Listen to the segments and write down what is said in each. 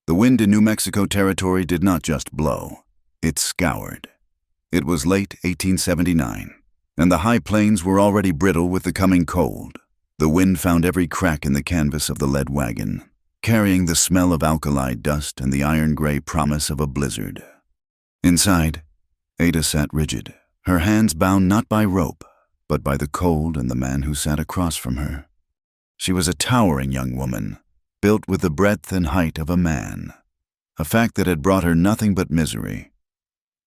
The wind in New Mexico territory did not just blow, it scoured. It was late 1879, and the high plains were already brittle with the coming cold. The wind found every crack in the canvas of the lead wagon, carrying the smell of alkali dust and the iron-gray promise of a blizzard. Inside, Ada sat rigid, her hands bound not by rope, but by the cold and the man who sat across from her. She was a towering young woman, built with the breadth and height of a man, a fact that had brought her nothing but misery.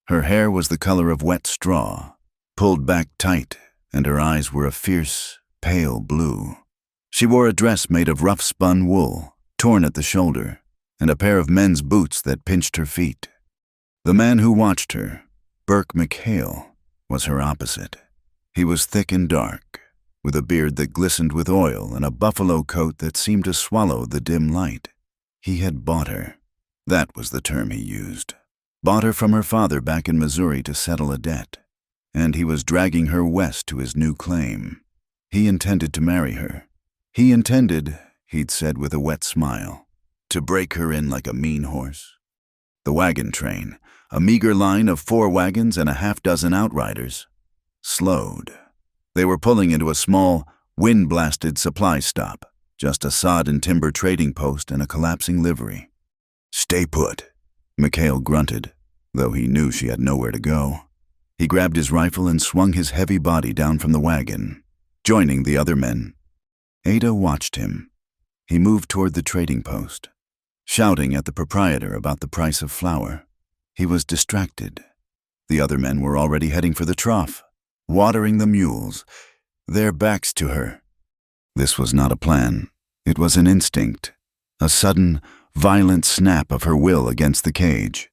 Her hair was the color of wet straw, pulled back tight, and her eyes were a fierce, pale blue. She wore a dress made of rough-spun wool, torn at the shoulder, and a pair of men's boots that pinched her feet. The man who watched her, Burke McHale, was her opposite. He was thick and dark, with a beard that glistened with oil and a buffalo coat that seemed to swallow the dim light. He had bought her. That was the term he used. Bought her from her father back in Missouri to settle a debt, and he was dragging her west to his new claim. He intended to marry her. He intended, he'd said with a wet smile, to break her in like a mean horse. The wagon train, a meager line of 4 wagons and a half-dozen outriders, slowed. They were pulling into a small, wind-blasted supply stop, just a sod and timber trading post and a collapsing livery. "Stay put," McHale grunted, though he knew she had nowhere to go. He grabbed his rifle and swung his heavy body down from the wagon, joining the other men. Ada watched him. He moved toward the trading post, shouting at the proprietor about the price of flour. He was distracted. The other men were already heading for the trough, watering the mules, their backs to her. This was not a plan. It was an instinct, a sudden, violent snap of her will against the cage.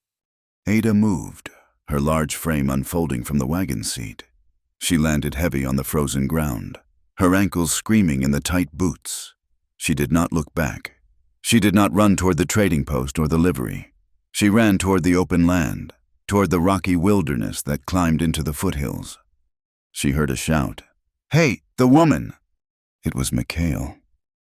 Ada moved, her large frame unfolding from the wagon seat. She landed heavy on the frozen ground, her ankles screaming in the tight boots. She did not look back. She did not run toward the trading post or the livery. She ran toward the open land, toward the rocky wilderness that climbed into the foothills. She heard a shout. "Hey, the woman!" It was McHale.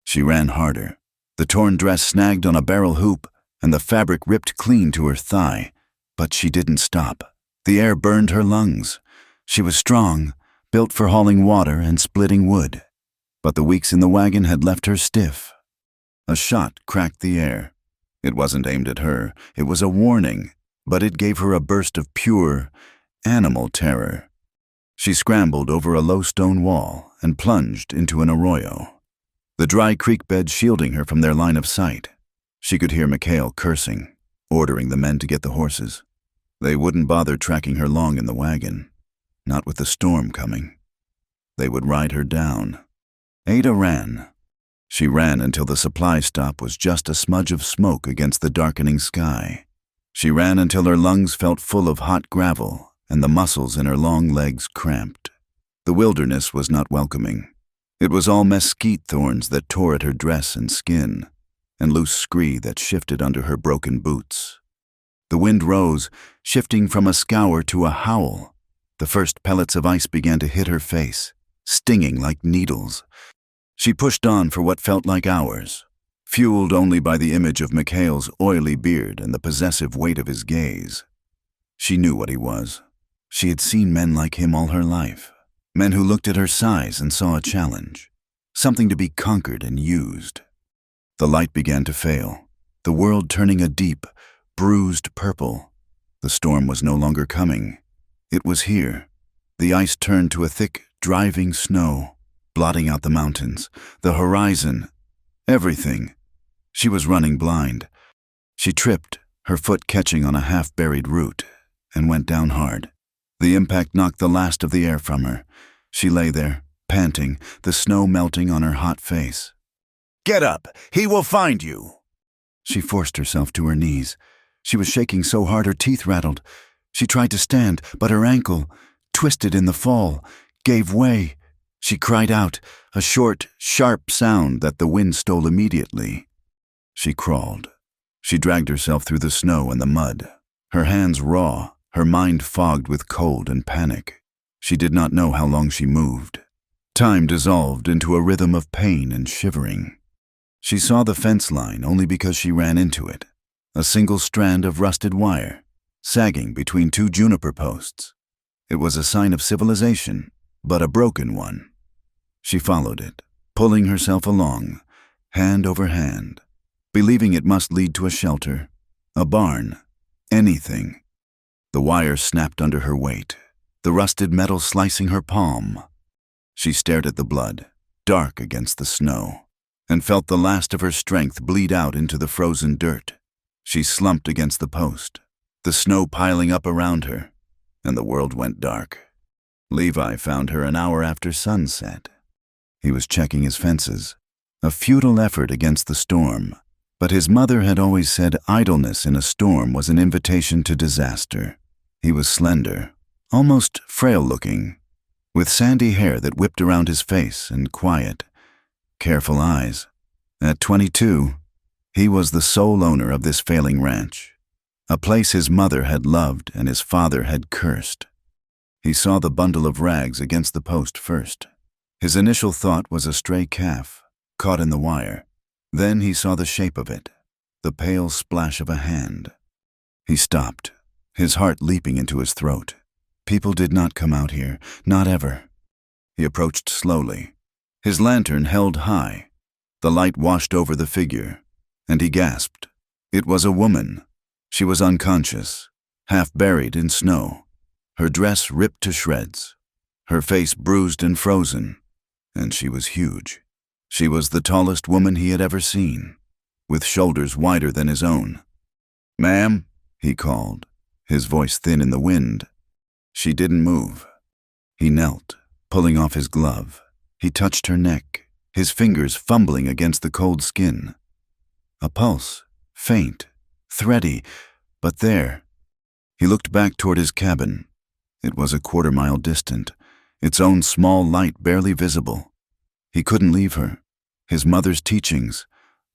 She ran harder. The torn dress snagged on a barrel hoop, and the fabric ripped clean to her thigh. But she didn't stop. The air burned her lungs. She was strong, built for hauling water and splitting wood. But the weeks in the wagon had left her stiff. A shot cracked the air. It wasn't aimed at her. It was a warning, but it gave her a burst of pure, animal terror. She scrambled over a low stone wall and plunged into an arroyo, the dry creek bed shielding her from their line of sight. She could hear McHale cursing, ordering the men to get the horses. They wouldn't bother tracking her long in the wagon, not with the storm coming. They would ride her down. Ada ran. She ran until the supply stop was just a smudge of smoke against the darkening sky. She ran until her lungs felt full of hot gravel and the muscles in her long legs cramped. The wilderness was not welcoming. It was all mesquite thorns that tore at her dress and skin, and loose scree that shifted under her broken boots. The wind rose, shifting from a scour to a howl. The first pellets of ice began to hit her face, stinging like needles. She pushed on for what felt like hours, fueled only by the image of McHale's oily beard and the possessive weight of his gaze. She knew what he was. She had seen men like him all her life, men who looked at her size and saw a challenge, something to be conquered and used. The light began to fail, the world turning a deep, bruised purple. The storm was no longer coming. It was here. The ice turned to a thick, driving snow, blotting out the mountains, the horizon, everything. She was running blind. She tripped, her foot catching on a half-buried root, and went down hard. The impact knocked the last of the air from her. She lay there, panting, the snow melting on her hot face. "Get up! He will find you!" She forced herself to her knees. She was shaking so hard her teeth rattled. She tried to stand, but her ankle, twisted in the fall, gave way. She cried out, a short, sharp sound that the wind stole immediately. She crawled. She dragged herself through the snow and the mud, her hands raw, her mind fogged with cold and panic. She did not know how long she moved. Time dissolved into a rhythm of pain and shivering. She saw the fence line only because she ran into it. a single strand of rusted wire, sagging between two juniper posts. It was a sign of civilization, but a broken one. She followed it, pulling herself along, hand over hand, believing it must lead to a shelter, a barn, anything. The wire snapped under her weight, the rusted metal slicing her palm. She stared at the blood, dark against the snow, and felt the last of her strength bleed out into the frozen dirt. She slumped against the post, the snow piling up around her, and the world went dark. Levi found her an hour after sunset. He was checking his fences, a futile effort against the storm, but his mother had always said idleness in a storm was an invitation to disaster. He was slender, almost frail-looking, with sandy hair that whipped around his face and quiet, careful eyes. At 22, he was the sole owner of this failing ranch, a place his mother had loved and his father had cursed. He saw the bundle of rags against the post first. His initial thought was a stray calf, caught in the wire. Then he saw the shape of it, the pale splash of a hand. He stopped, his heart leaping into his throat. People did not come out here, not ever. He approached slowly, his lantern held high. The light washed over the figure, and he gasped. It was a woman. She was unconscious, half buried in snow, her dress ripped to shreds, her face bruised and frozen, and she was huge. She was the tallest woman he had ever seen, with shoulders wider than his own. "Ma'am," he called, his voice thin in the wind. She didn't move. He knelt, pulling off his glove. He touched her neck, his fingers fumbling against the cold skin. A pulse, faint, thready, but there. He looked back toward his cabin. It was a quarter-mile distant, its own small light barely visible. He couldn't leave her. His mother's teachings,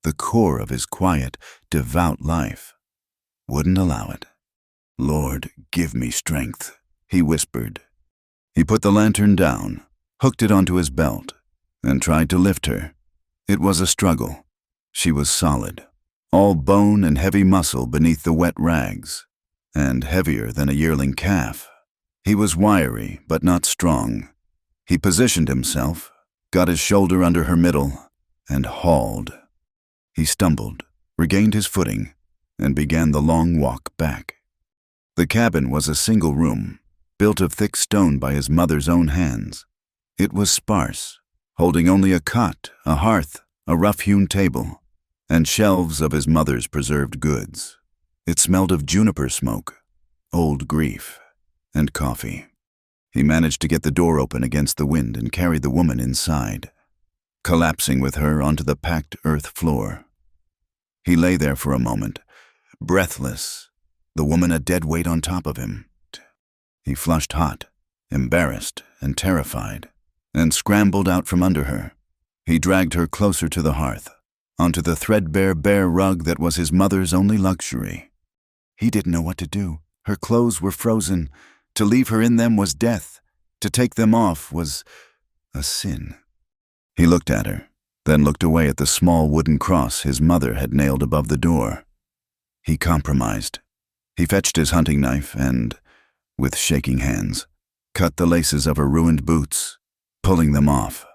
the core of his quiet, devout life, wouldn't allow it. "Lord, give me strength," he whispered. He put the lantern down, hooked it onto his belt, and tried to lift her. It was a struggle. She was solid, all bone and heavy muscle beneath the wet rags, and heavier than a yearling calf. He was wiry, but not strong. He positioned himself, got his shoulder under her middle, and hauled. He stumbled, regained his footing, and began the long walk back. The cabin was a single room, built of thick stone by his mother's own hands. It was sparse, holding only a cot, a hearth, a rough-hewn table, and shelves of his mother's preserved goods. It smelled of juniper smoke, old grief, and coffee. He managed to get the door open against the wind and carried the woman inside, collapsing with her onto the packed earth floor. He lay there for a moment, breathless, the woman a dead weight on top of him. He flushed hot, embarrassed and terrified, and scrambled out from under her. He dragged her closer to the hearth, onto the threadbare bare rug that was his mother's only luxury. He didn't know what to do. Her clothes were frozen. To leave her in them was death. To take them off was a sin. He looked at her, then looked away at the small wooden cross his mother had nailed above the door. He compromised. He fetched his hunting knife and, with shaking hands, cut the laces of her ruined boots, pulling them off.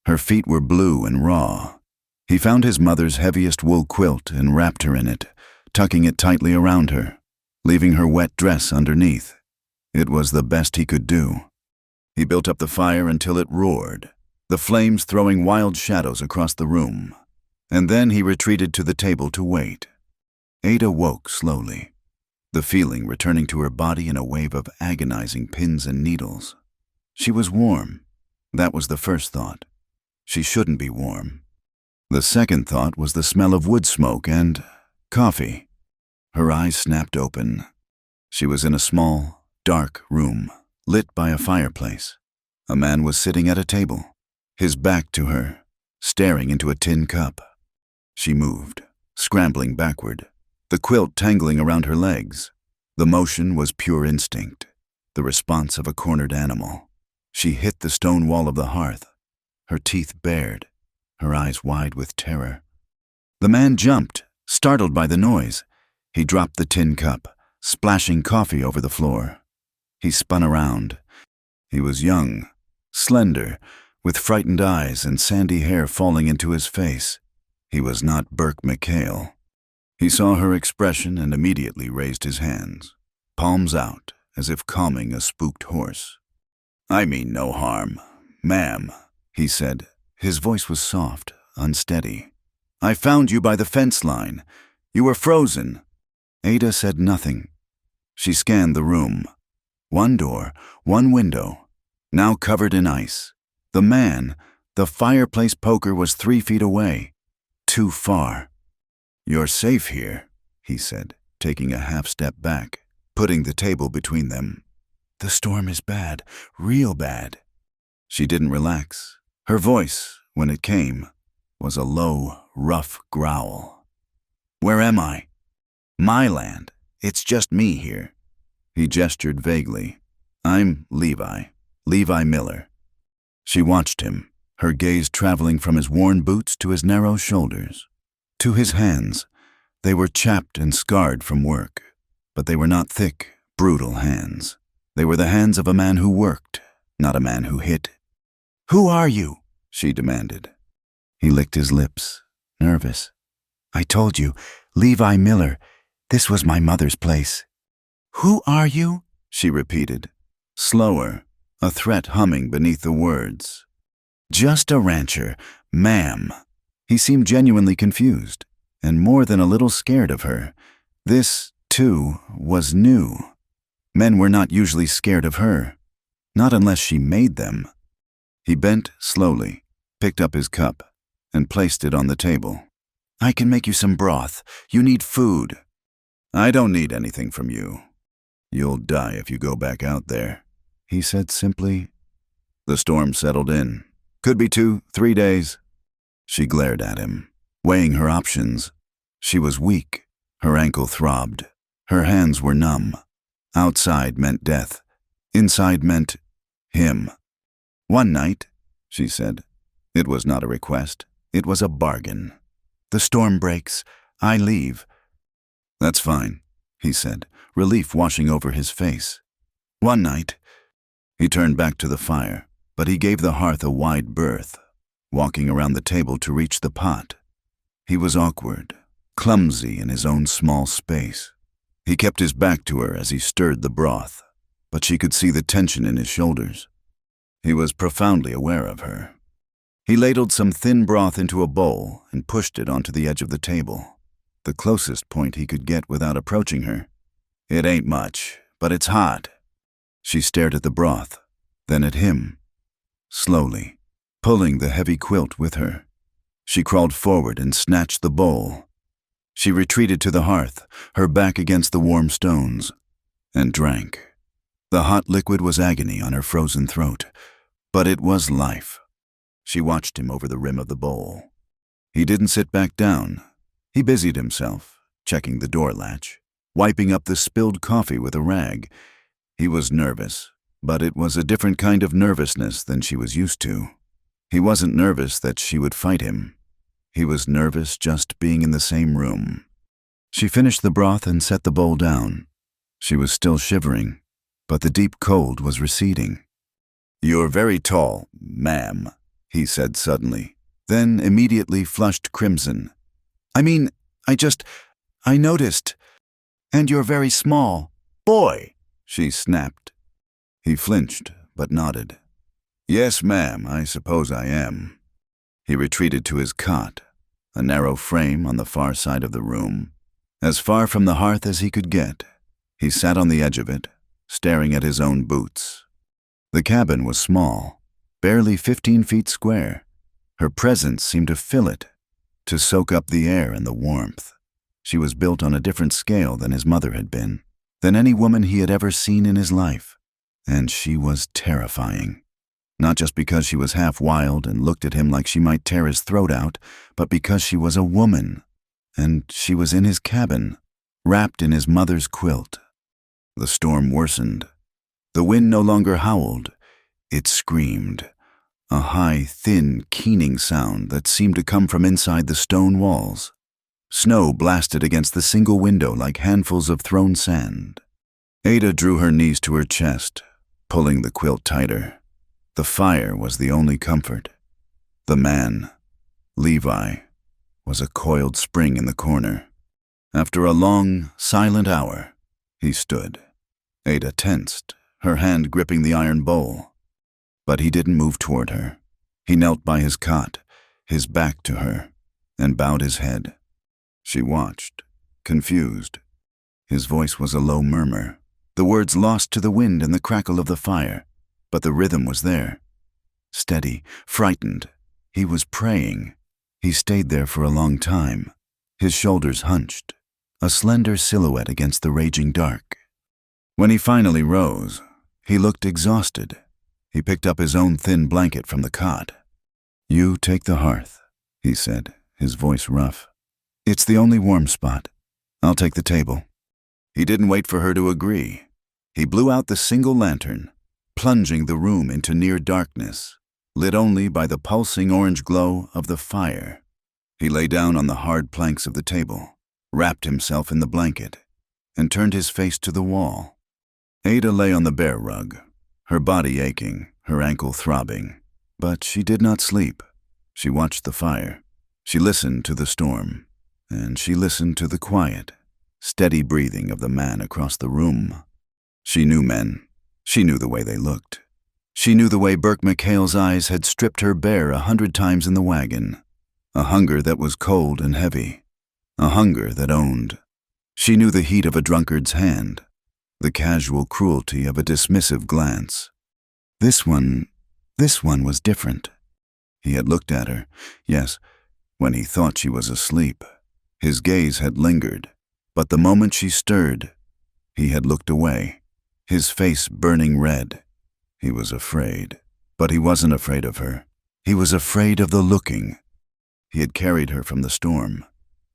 Her feet were blue and raw. He found his mother's heaviest wool quilt and wrapped her in it, tucking it tightly around her, leaving her wet dress underneath. It was the best he could do. He built up the fire until it roared, the flames throwing wild shadows across the room, and then he retreated to the table to wait. Ada woke slowly, the feeling returning to her body in a wave of agonizing pins and needles. She was warm. That was the first thought. She shouldn't be warm. The second thought was the smell of wood smoke and coffee. Her eyes snapped open. She was in a small, dark room, lit by a fireplace. A man was sitting at a table, his back to her, staring into a tin cup. She moved, scrambling backward, the quilt tangling around her legs. The motion was pure instinct, the response of a cornered animal. She hit the stone wall of the hearth, her teeth bared, her eyes wide with terror. The man jumped, startled by the noise. He dropped the tin cup, splashing coffee over the floor. He spun around. He was young, slender, with frightened eyes and sandy hair falling into his face. He was not Burke McHale. He saw her expression and immediately raised his hands, palms out, as if calming a spooked horse. "I mean no harm, ma'am," he said. His voice was soft, unsteady. "I found you by the fence line. You were frozen." Ada said nothing. She scanned the room. One door, one window, now covered in ice. The man, the fireplace poker, was 3 feet away. Too far. "You're safe here," he said, taking a half-step back, putting the table between them. "The storm is bad, real bad." She didn't relax. Her voice, when it came, was a low, rough growl. "Where am I?" "My land. It's just me here." He gestured vaguely. "I'm Levi Miller." She watched him, her gaze traveling from his worn boots to his narrow shoulders, to his hands. They were chapped and scarred from work, but they were not thick, brutal hands. They were the hands of a man who worked, not a man who hit. "Who are you?" she demanded. He licked his lips, nervous. "I told you, Levi Miller. This was my mother's place." "Who are you?" she repeated, slower, a threat humming beneath the words. "Just a rancher, ma'am." He seemed genuinely confused, and more than a little scared of her. This, too, was new. Men were not usually scared of her, not unless she made them. He bent slowly, picked up his cup, and placed it on the table. "I can make you some broth. You need food." "I don't need anything from you. You'll die if you go back out there," he said simply. The storm settled in. "Could be 2, 3 days. She glared at him, weighing her options. She was weak. Her ankle throbbed. Her hands were numb. Outside meant death. Inside meant him. "One night," she said. It was not a request. It was a bargain. "The storm breaks. I leave." "That's fine," he said, relief washing over his face. "One night." He turned back to the fire, but he gave the hearth a wide berth, walking around the table to reach the pot. He was awkward, clumsy in his own small space. He kept his back to her as he stirred the broth, but she could see the tension in his shoulders. He was profoundly aware of her. He ladled some thin broth into a bowl and pushed it onto the edge of the table, the closest point he could get without approaching her. "It ain't much, but it's hot." She stared at the broth, then at him, slowly, pulling the heavy quilt with her. She crawled forward and snatched the bowl. She retreated to the hearth, her back against the warm stones, and drank. The hot liquid was agony on her frozen throat, but it was life. She watched him over the rim of the bowl. He didn't sit back down. He busied himself, checking the door latch, wiping up the spilled coffee with a rag. He was nervous, but it was a different kind of nervousness than she was used to. He wasn't nervous that she would fight him. He was nervous just being in the same room. She finished the broth and set the bowl down. She was still shivering, but the deep cold was receding. "You're very tall, ma'am," he said suddenly, then immediately flushed crimson. I noticed. And you're very small." "Boy," she snapped. He flinched, but nodded. "Yes, ma'am, I suppose I am." He retreated to his cot, a narrow frame on the far side of the room, as far from the hearth as he could get. He sat on the edge of it, staring at his own boots. The cabin was small, barely 15 feet square. Her presence seemed to fill it, to soak up the air and the warmth. She was built on a different scale than his mother had been, than any woman he had ever seen in his life. And she was terrifying. Not just because she was half wild and looked at him like she might tear his throat out, but because she was a woman, and she was in his cabin, wrapped in his mother's quilt. The storm worsened. The wind no longer howled. It screamed, a high, thin, keening sound that seemed to come from inside the stone walls. Snow blasted against the single window like handfuls of thrown sand. Ada drew her knees to her chest, pulling the quilt tighter. The fire was the only comfort. The man, Levi, was a coiled spring in the corner. After a long, silent hour, he stood. Ada tensed, her hand gripping the iron bowl. But he didn't move toward her. He knelt by his cot, his back to her, and bowed his head. She watched, confused. His voice was a low murmur, the words lost to the wind and the crackle of the fire, but the rhythm was there. Steady, frightened, he was praying. He stayed there for a long time, his shoulders hunched, a slender silhouette against the raging dark. When he finally rose, he looked exhausted. He picked up his own thin blanket from the cot. "You take the hearth," he said, his voice rough. "It's the only warm spot. I'll take the table." He didn't wait for her to agree. He blew out the single lantern, plunging the room into near darkness, lit only by the pulsing orange glow of the fire. He lay down on the hard planks of the table, wrapped himself in the blanket, and turned his face to the wall. Ada lay on the bear rug, her body aching, her ankle throbbing. But she did not sleep. She watched the fire. She listened to the storm. And she listened to the quiet, steady breathing of the man across the room. She knew men. She knew the way they looked. She knew the way Burke McHale's eyes had stripped her bare 100 times in the wagon. A hunger that was cold and heavy. A hunger that owned. She knew the heat of a drunkard's hand. The casual cruelty of a dismissive glance. This one was different. He had looked at her, yes, when he thought she was asleep. His gaze had lingered, but the moment she stirred, he had looked away, his face burning red. He was afraid, but he wasn't afraid of her. He was afraid of the looking. He had carried her from the storm.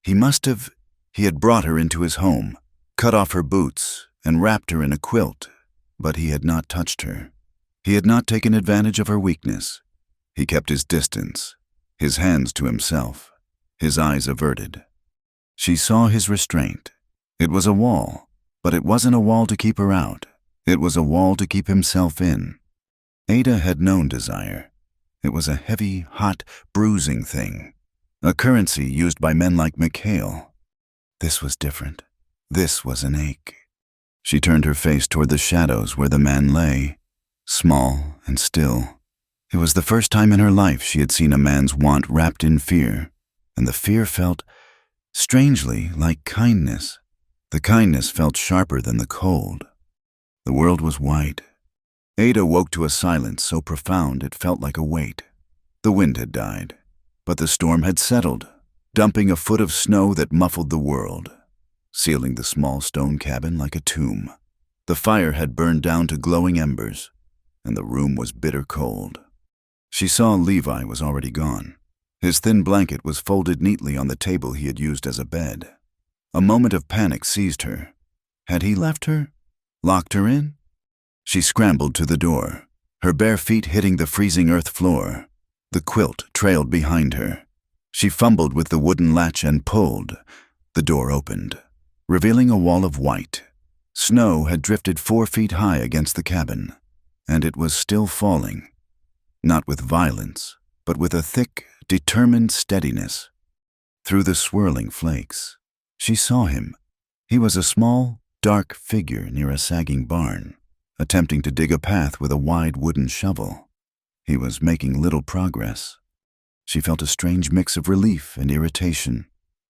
He had brought her into his home, cut off her boots, and wrapped her in a quilt, but he had not touched her. He had not taken advantage of her weakness. He kept his distance, his hands to himself, his eyes averted. She saw his restraint. It was a wall, but it wasn't a wall to keep her out. It was a wall to keep himself in. Ada had known desire. It was a heavy, hot, bruising thing, a currency used by men like McHale. This was different. This was an ache. She turned her face toward the shadows where the man lay, small and still. It was the first time in her life she had seen a man's want wrapped in fear, and the fear felt, strangely, like kindness. The kindness felt sharper than the cold. The world was white. Ada woke to a silence so profound it felt like a weight. The wind had died, but the storm had settled, dumping a foot of snow that muffled the world, sealing the small stone cabin like a tomb. The fire had burned down to glowing embers, and the room was bitter cold. She saw Levi was already gone. His thin blanket was folded neatly on the table he had used as a bed. A moment of panic seized her. Had he left her? Locked her in? She scrambled to the door, her bare feet hitting the freezing earth floor. The quilt trailed behind her. She fumbled with the wooden latch and pulled. The door opened, revealing a wall of white. Snow had drifted 4 feet high against the cabin, and it was still falling. Not with violence, but with a thick, determined steadiness. Through the swirling flakes, she saw him. He was a small, dark figure near a sagging barn, attempting to dig a path with a wide wooden shovel. He was making little progress. She felt a strange mix of relief and irritation.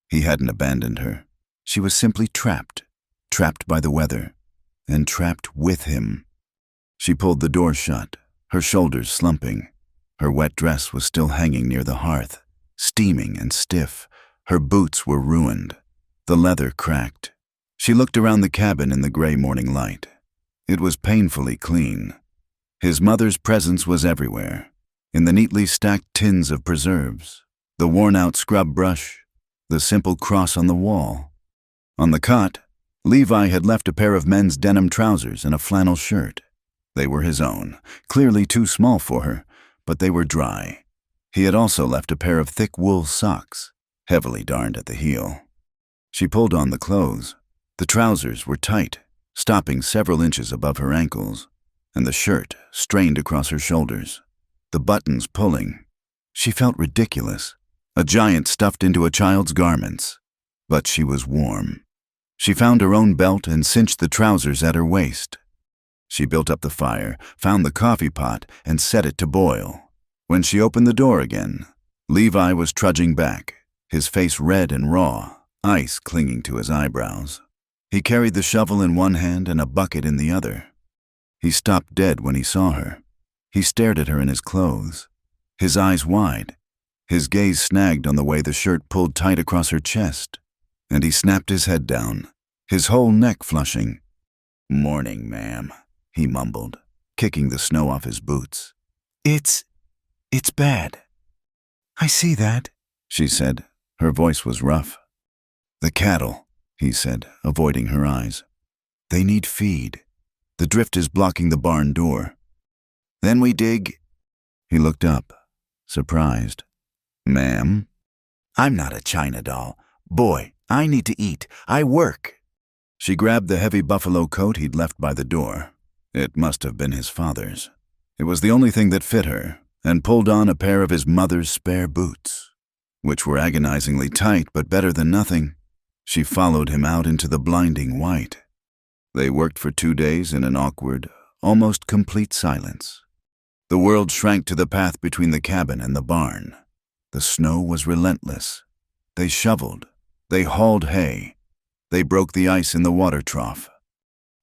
He hadn't abandoned her. She was simply trapped by the weather, and trapped with him. She pulled the door shut, her shoulders slumping. Her wet dress was still hanging near the hearth, steaming and stiff. Her boots were ruined. The leather cracked. She looked around the cabin in the gray morning light. It was painfully clean. His mother's presence was everywhere, in the neatly stacked tins of preserves, the worn-out scrub brush, the simple cross on the wall. On the cot, Levi had left a pair of men's denim trousers and a flannel shirt. They were his own, clearly too small for her, but they were dry. He had also left a pair of thick wool socks, heavily darned at the heel. She pulled on the clothes. The trousers were tight, stopping several inches above her ankles, and the shirt strained across her shoulders, the buttons pulling. She felt ridiculous, a giant stuffed into a child's garments. But she was warm. She found her own belt and cinched the trousers at her waist. She built up the fire, found the coffee pot, and set it to boil. When she opened the door again, Levi was trudging back, his face red and raw, ice clinging to his eyebrows. He carried the shovel in one hand and a bucket in the other. He stopped dead when he saw her. He stared at her in his clothes, his eyes wide, his gaze snagged on the way the shirt pulled tight across her chest, and he snapped his head down, his whole neck flushing. "Morning, ma'am," he mumbled, kicking the snow off his boots. It's bad." "I see that," she said. Her voice was rough. "The cattle," he said, avoiding her eyes. "They need feed. The drift is blocking the barn door. Then we dig." He looked up, surprised. "Ma'am?" "I'm not a China doll. Boy, I need to eat. I work." She grabbed the heavy buffalo coat he'd left by the door. It must have been his father's. It was the only thing that fit her, and pulled on a pair of his mother's spare boots, which were agonizingly tight but better than nothing. She followed him out into the blinding white. They worked for 2 days in an awkward, almost complete silence. The world shrank to the path between the cabin and the barn. The snow was relentless. They shoveled. They hauled hay. They broke the ice in the water trough.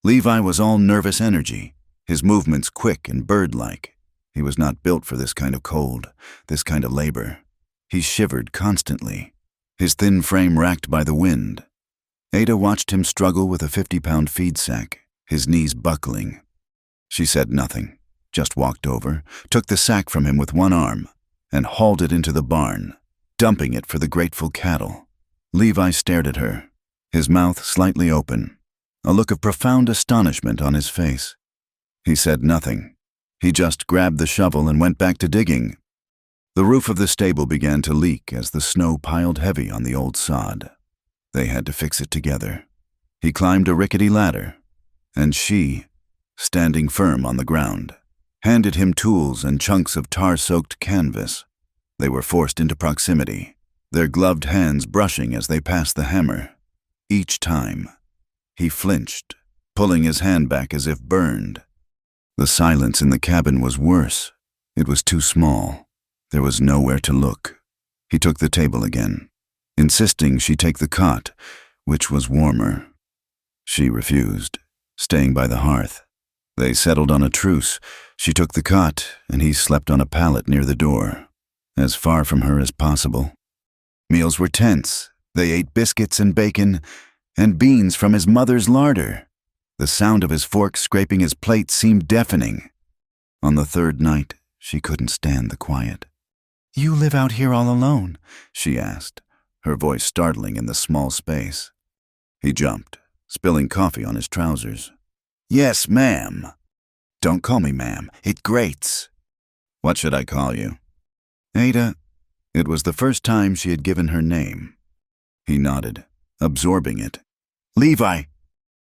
Levi was all nervous energy, his movements quick and bird-like. He was not built for this kind of cold, this kind of labor. He shivered constantly, his thin frame racked by the wind. Ada watched him struggle with a 50-pound feed sack, his knees buckling. She said nothing, just walked over, took the sack from him with one arm, and hauled it into the barn, dumping it for the grateful cattle. Levi stared at her, his mouth slightly open, a look of profound astonishment on his face. He said nothing. He just grabbed the shovel and went back to digging. The roof of the stable began to leak as the snow piled heavy on the old sod. They had to fix it together. He climbed a rickety ladder, and she, standing firm on the ground, handed him tools and chunks of tar-soaked canvas. They were forced into proximity, their gloved hands brushing as they passed the hammer. Each time, he flinched, pulling his hand back as if burned. The silence in the cabin was worse. It was too small. There was nowhere to look. He took the table again, insisting she take the cot, which was warmer. She refused, staying by the hearth. They settled on a truce. She took the cot, and he slept on a pallet near the door, as far from her as possible. Meals were tense. They ate biscuits and bacon, and beans from his mother's larder. The sound of his fork scraping his plate seemed deafening. On the third night, she couldn't stand the quiet. "You live out here all alone?" she asked, her voice startling in the small space. He jumped, spilling coffee on his trousers. "Yes, ma'am." "Don't call me ma'am. It grates." "What should I call you?" "Ada." It was the first time she had given her name. He nodded, absorbing it. "Levi."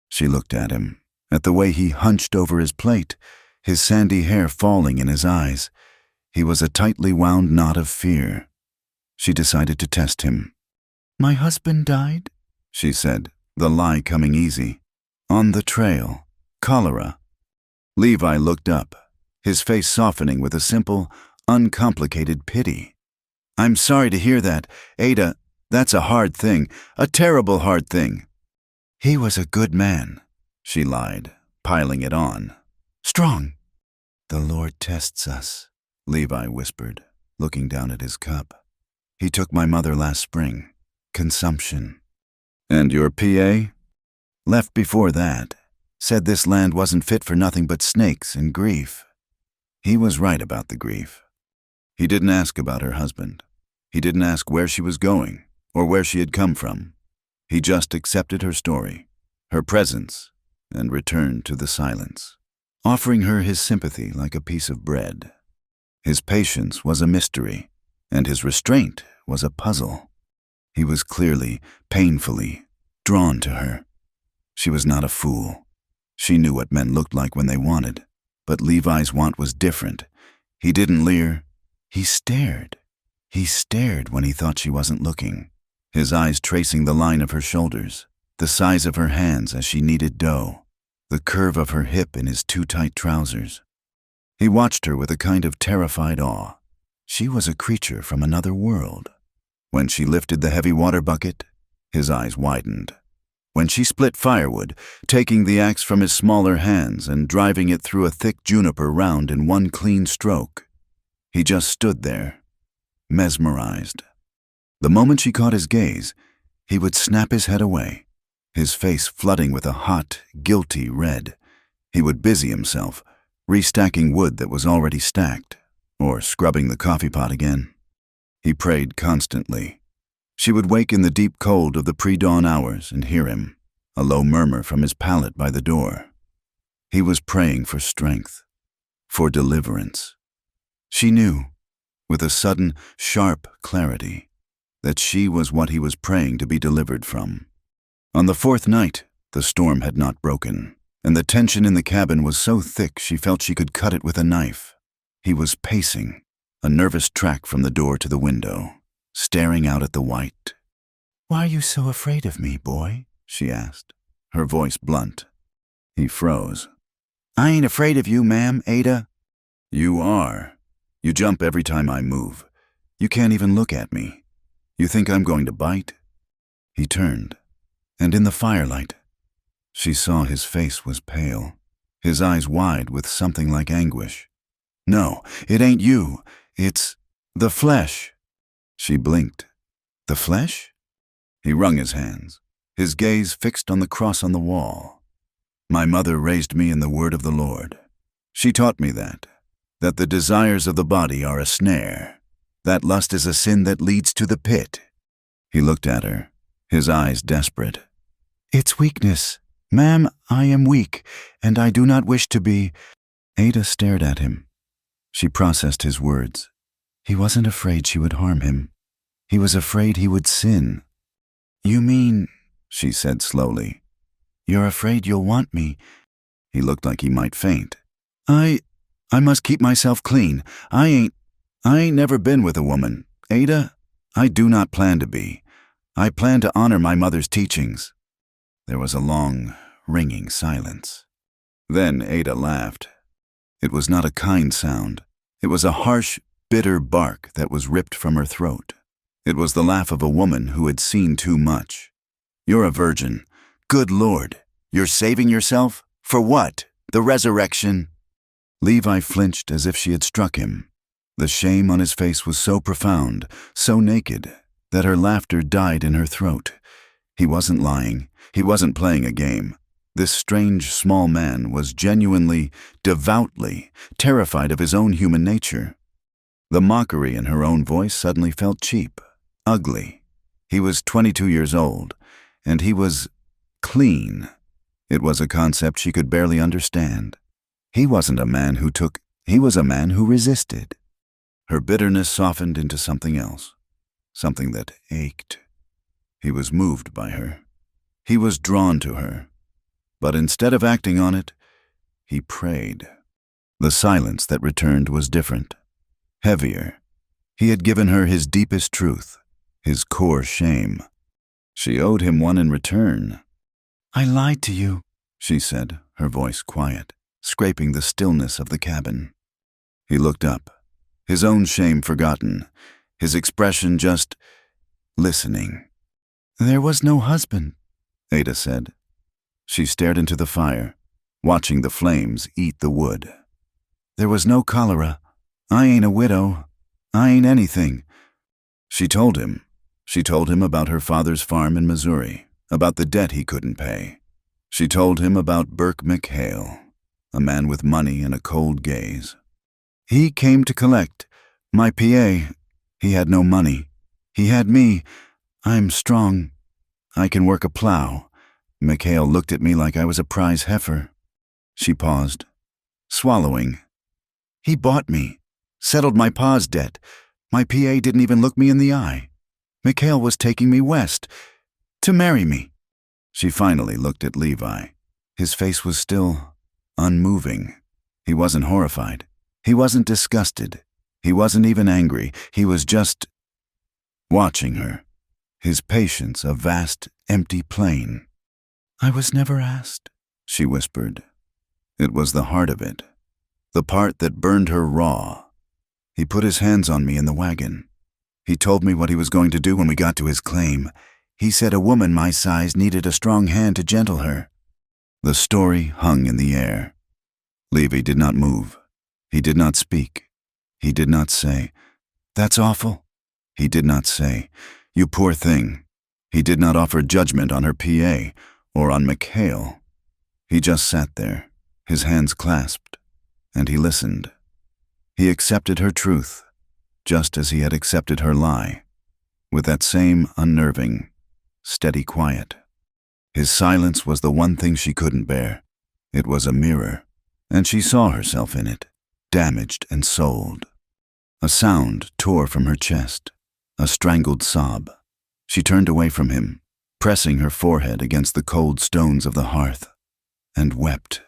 She looked at him, at the way he hunched over his plate, his sandy hair falling in his eyes. He was a tightly wound knot of fear. She decided to test him. "My husband died," she said, the lie coming easy. "On the trail. Cholera." Levi looked up, his face softening with a simple, uncomplicated pity. "I'm sorry to hear that, Ada. That's a hard thing, a terrible hard thing." "He was a good man," she lied, piling it on. "Strong." "The Lord tests us," Levi whispered, looking down at his cup. "He took my mother last spring. Consumption." "And your PA?" "Left before that. Said this land wasn't fit for nothing but snakes and grief." He was right about the grief. He didn't ask about her husband. He didn't ask where she was going or where she had come from. He just accepted her story, her presence, and returned to the silence, offering her his sympathy like a piece of bread. His patience was a mystery, and his restraint was a puzzle. He was clearly, painfully, drawn to her. She was not a fool. She knew what men looked like when they wanted. But Levi's want was different. He didn't leer. He stared. He stared when he thought she wasn't looking, his eyes tracing the line of her shoulders, the size of her hands as she kneaded dough, the curve of her hip in his too tight trousers. He watched her with a kind of terrified awe. She was a creature from another world. When she lifted the heavy water bucket, his eyes widened. When she split firewood, taking the axe from his smaller hands and driving it through a thick juniper round in one clean stroke, he just stood there, mesmerized. The moment she caught his gaze, he would snap his head away, his face flooding with a hot, guilty red. He would busy himself, restacking wood that was already stacked, or scrubbing the coffee pot again. He prayed constantly. She would wake in the deep cold of the pre-dawn hours and hear him, a low murmur from his pallet by the door. He was praying for strength, for deliverance. She knew, with a sudden, sharp clarity, that she was what he was praying to be delivered from. On the fourth night, the storm had not broken, and the tension in the cabin was so thick she felt she could cut it with a knife. He was pacing, a nervous track from the door to the window, staring out at the white. "Why are you so afraid of me, boy?" she asked, her voice blunt. He froze. "I ain't afraid of you, ma'am, Ada." "You are. You jump every time I move. You can't even look at me. You think I'm going to bite?" He turned, and in the firelight, she saw his face was pale, his eyes wide with something like anguish. "No, it ain't you. It's the flesh." She blinked. "The flesh?" He wrung his hands, his gaze fixed on the cross on the wall. "My mother raised me in the word of the Lord. She taught me that the desires of the body are a snare, that lust is a sin that leads to the pit." He looked at her, his eyes desperate. "It's weakness. Ma'am, I am weak, and I do not wish to be." Ada stared at him. She processed his words. He wasn't afraid she would harm him. He was afraid he would sin. "You mean," she said slowly, "you're afraid you'll want me." He looked like he might faint. I must keep myself clean. I ain't never been with a woman. Ada, I do not plan to be. I plan to honor my mother's teachings." There was a long, ringing silence. Then Ada laughed. It was not a kind sound. It was a harsh, bitter bark that was ripped from her throat. It was the laugh of a woman who had seen too much. "You're a virgin. Good Lord, you're saving yourself? For what? The resurrection?" Levi flinched as if she had struck him. The shame on his face was so profound, so naked, that her laughter died in her throat. He wasn't lying. He wasn't playing a game. This strange, small man was genuinely, devoutly terrified of his own human nature. The mockery in her own voice suddenly felt cheap, ugly. He was 22 years old, and he was clean. It was a concept she could barely understand. He wasn't a man who took, he was a man who resisted. Her bitterness softened into something else, something that ached. He was moved by her. He was drawn to her. But instead of acting on it, he prayed. The silence that returned was different, heavier. He had given her his deepest truth, his core shame. She owed him one in return. "I lied to you," she said, her voice quiet, scraping the stillness of the cabin. He looked up, his own shame forgotten, his expression just listening. "There was no husband," Ada said. She stared into the fire, watching the flames eat the wood. "There was no cholera. I ain't a widow. I ain't anything." She told him. She told him about her father's farm in Missouri, about the debt he couldn't pay. She told him about Burke McHale, a man with money and a cold gaze. "He came to collect. My PA. He had no money. He had me. I'm strong. I can work a plow. McHale looked at me like I was a prize heifer." She paused, swallowing. "He bought me, settled my pa's debt. My PA didn't even look me in the eye. McHale was taking me west to marry me." She finally looked at Levi. His face was still unmoving. He wasn't horrified. He wasn't disgusted. He wasn't even angry. He was just watching her. His patience a vast, empty plain. "I was never asked," she whispered. It was the heart of it, the part that burned her raw. "He put his hands on me in the wagon. He told me what he was going to do when we got to his claim. He said a woman my size needed a strong hand to gentle her." The story hung in the air. Levi did not move. He did not speak. He did not say, "That's awful." He did not say, "You poor thing." He did not offer judgment on her PA or on McHale. He just sat there, his hands clasped, and he listened. He accepted her truth, just as he had accepted her lie, with that same unnerving, steady quiet. His silence was the one thing she couldn't bear. It was a mirror, and she saw herself in it, damaged and soiled. A sound tore from her chest, a strangled sob. She turned away from him, pressing her forehead against the cold stones of the hearth, and wept.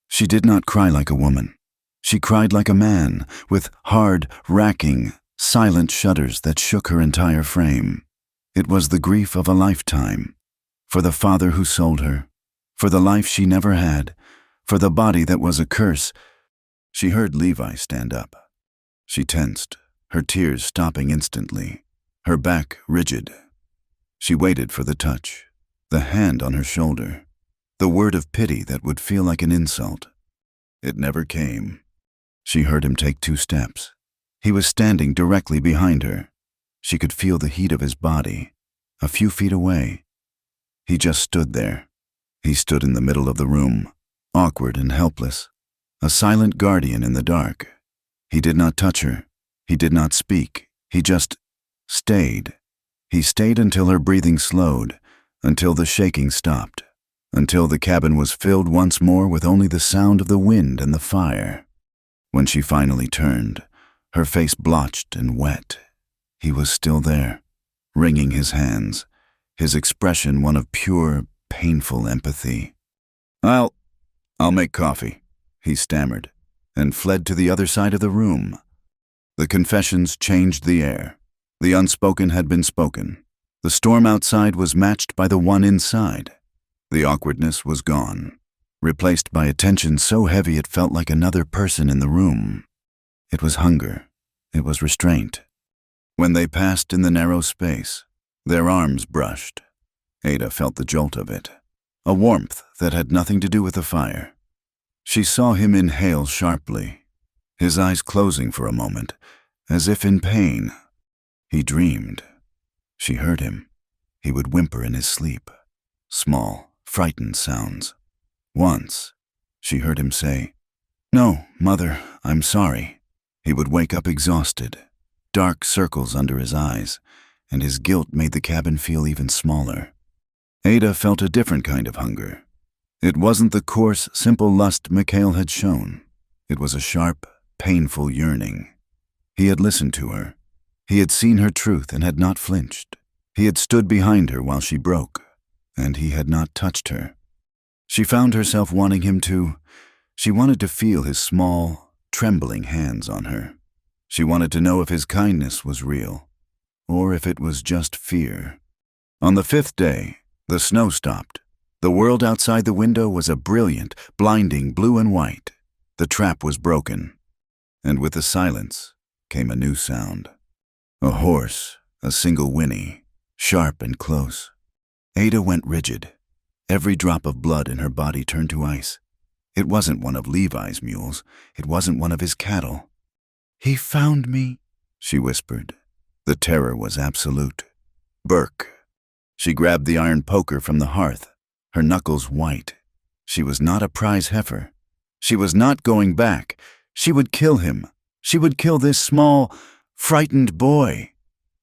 She did not cry like a woman. She cried like a man, with hard, racking, silent shudders that shook her entire frame. It was the grief of a lifetime, for the father who sold her, for the life she never had, for the body that was a curse. She heard Levi stand up. She tensed, her tears stopping instantly, her back rigid. She waited for the touch, the hand on her shoulder, the word of pity that would feel like an insult. It never came. She heard him take 2 steps. He was standing directly behind her. She could feel the heat of his body, a few feet away. He just stood there. He stood in the middle of the room, awkward and helpless, a silent guardian in the dark. He did not touch her. He did not speak. He just stayed. He stayed until her breathing slowed, until the shaking stopped, until the cabin was filled once more with only the sound of the wind and the fire. When she finally turned, her face blotched and wet, he was still there, wringing his hands, his expression one of pure, painful empathy. I'll make coffee," he stammered, and fled to the other side of the room. The confessions changed the air. The unspoken had been spoken. The storm outside was matched by the one inside. The awkwardness was gone, replaced by a tension so heavy it felt like another person in the room. It was hunger. It was restraint. When they passed in the narrow space, their arms brushed. Ada felt the jolt of it, a warmth that had nothing to do with the fire. She saw him inhale sharply, his eyes closing for a moment, as if in pain. He dreamed. She heard him. He would whimper in his sleep, small, frightened sounds. Once, she heard him say, "No, Mother, I'm sorry." He would wake up exhausted, dark circles under his eyes, and his guilt made the cabin feel even smaller. Ada felt a different kind of hunger. It wasn't the coarse, simple lust McHale had shown. It was a sharp, painful yearning. He had listened to her. He had seen her truth and had not flinched. He had stood behind her while she broke, and he had not touched her. She found herself wanting him to. She wanted to feel his small, trembling hands on her. She wanted to know if his kindness was real, or if it was just fear. On the 5th day, the snow stopped. The world outside the window was a brilliant, blinding blue and white. The trap was broken, and with the silence came a new sound. A horse, a single whinny, sharp and close. Ada went rigid. Every drop of blood in her body turned to ice. It wasn't one of Levi's mules. It wasn't one of his cattle. "He found me," she whispered. The terror was absolute. Burke. She grabbed the iron poker from the hearth, her knuckles white. She was not a prize heifer. She was not going back. She would kill him. She would kill this small, frightened boy.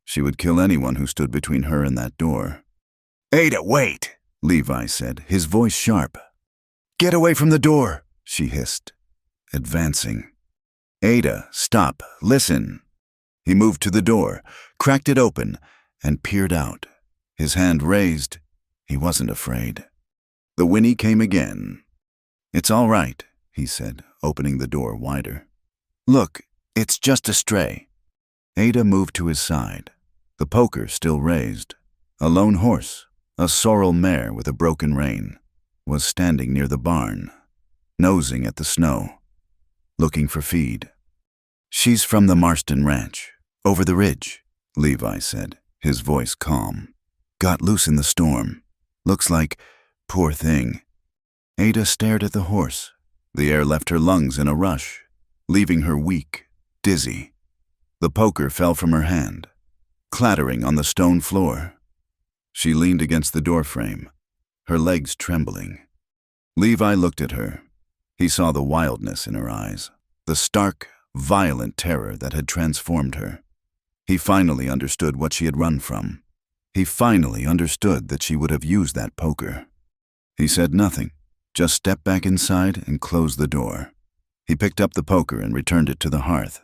She would kill anyone who stood between her and that door. "Ada, wait," Levi said, his voice sharp. "Get away from the door," she hissed, advancing. "Ada, stop, listen." He moved to the door, cracked it open, and peered out, his hand raised, He wasn't afraid. The whinny came again. "It's all right," he said, opening the door wider. "Look, it's just a stray." Ada moved to his side, the poker still raised. A lone horse, a sorrel mare with a broken rein, was standing near the barn, nosing at the snow, looking for feed. "She's from the Marston Ranch, over the ridge," Levi said, his voice calm. "Got loose in the storm. Looks like, poor thing." Ada stared at the horse. The air left her lungs in a rush, leaving her weak, dizzy. The poker fell from her hand, clattering on the stone floor. She leaned against the doorframe, her legs trembling. Levi looked at her. He saw the wildness in her eyes, the stark, violent terror that had transformed her. He finally understood what she had run from. He finally understood that she would have used that poker. He said nothing, just stepped back inside and closed the door. He picked up the poker and returned it to the hearth.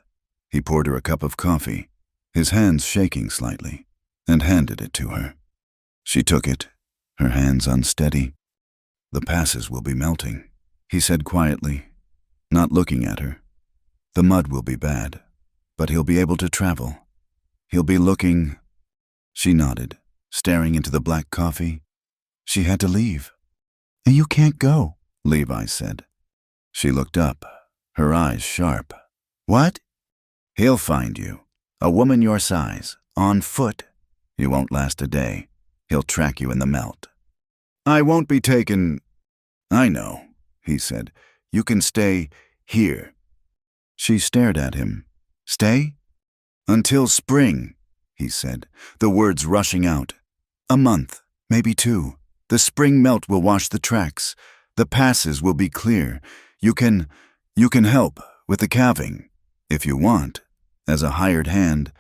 He poured her a cup of coffee, his hands shaking slightly, and handed it to her. She took it, her hands unsteady. "The passes will be melting," he said quietly, not looking at her. "The mud will be bad, but he'll be able to travel. He'll be looking—" She nodded, staring into the black coffee. She had to leave. "You can't go," Levi said. She looked up, her eyes sharp. "What?" "He'll find you. A woman your size, on foot. You won't last a day. He'll track you in the melt." "I won't be taken—" "I know," he said. "You can stay here." She stared at him. "Stay?" "Until spring," he said, the words rushing out. "A month, maybe 2. The spring melt will wash the tracks. The passes will be clear. You can help with the calving, if you want, as a hired hand."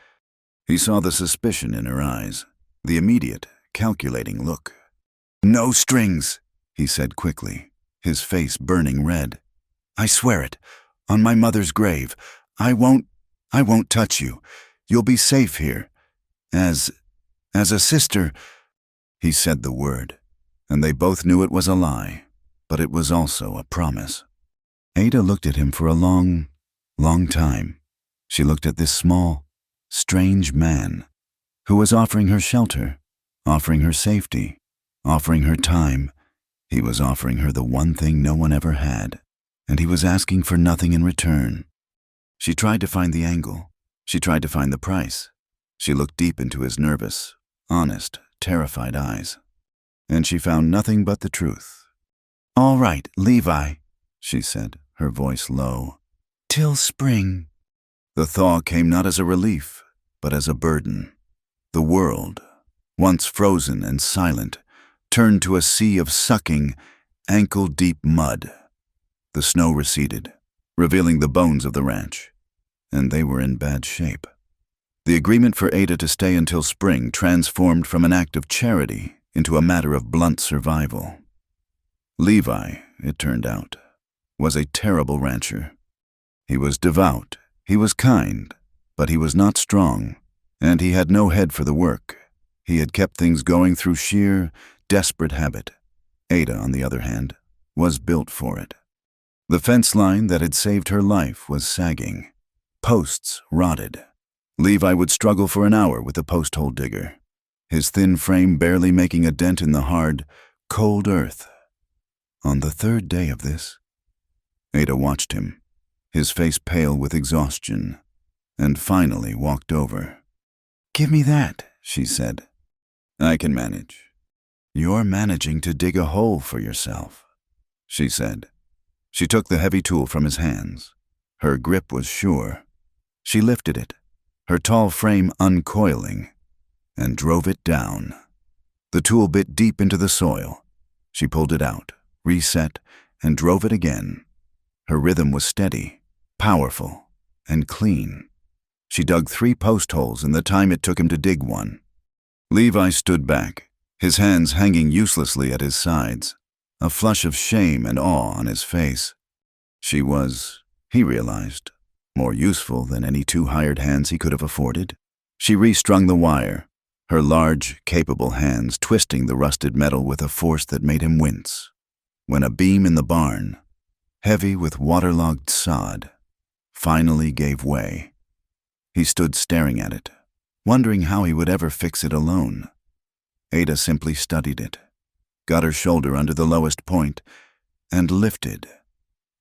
He saw the suspicion in her eyes, the immediate, calculating look. "No strings," he said quickly, his face burning red. "I swear it, on my mother's grave. I won't touch you. You'll be safe here. As a sister." He said the word, and they both knew it was a lie, but it was also a promise. Ada looked at him for a long, long time. She looked at this small, strange man who was offering her shelter, offering her safety, offering her time. He was offering her the one thing no one ever had, and he was asking for nothing in return. She tried to find the angle. She tried to find the price. She looked deep into his nervous, honest, terrified eyes, and she found nothing but the truth. "All right, Levi," she said, her voice low. "Till spring." The thaw came not as a relief, but as a burden. The world, once frozen and silent, turned to a sea of sucking, ankle-deep mud. The snow receded, revealing the bones of the ranch, and they were in bad shape. The agreement for Ada to stay until spring transformed from an act of charity into a matter of blunt survival. Levi, it turned out, was a terrible rancher. He was devout, he was kind, but he was not strong, and he had no head for the work. He had kept things going through sheer, desperate habit. Ada, on the other hand, was built for it. The fence line that had saved her life was sagging. Posts rotted. Levi would struggle for an hour with the post hole digger, his thin frame barely making a dent in the hard, cold earth. On the 3rd day of this, Ada watched him, his face pale with exhaustion, and finally walked over. "Give me that," she said. "I can manage." "You're managing to dig a hole for yourself," she said. She took the heavy tool from his hands. Her grip was sure. She lifted it, her tall frame uncoiling, and drove it down. The tool bit deep into the soil. She pulled it out, reset, and drove it again. Her rhythm was steady, powerful, and clean. She dug 3 post holes in the time it took him to dig one. Levi stood back, his hands hanging uselessly at his sides, a flush of shame and awe on his face. She was, he realized, more useful than any 2 hired hands he could have afforded. She restrung the wire, her large, capable hands twisting the rusted metal with a force that made him wince. When a beam in the barn, heavy with waterlogged sod, finally gave way, he stood staring at it, wondering how he would ever fix it alone. Ada simply studied it, got her shoulder under the lowest point, and lifted.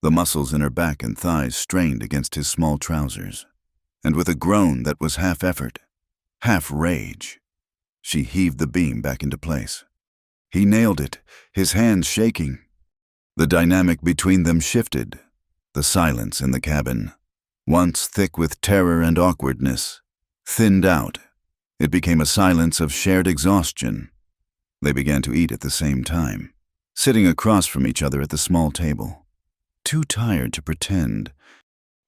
The muscles in her back and thighs strained against his small trousers, and with a groan that was half effort, half rage, she heaved the beam back into place. He nailed it, his hands shaking. The dynamic between them shifted. The silence in the cabin, once thick with terror and awkwardness, thinned out. It became a silence of shared exhaustion. They began to eat at the same time, sitting across from each other at the small table. Too tired to pretend,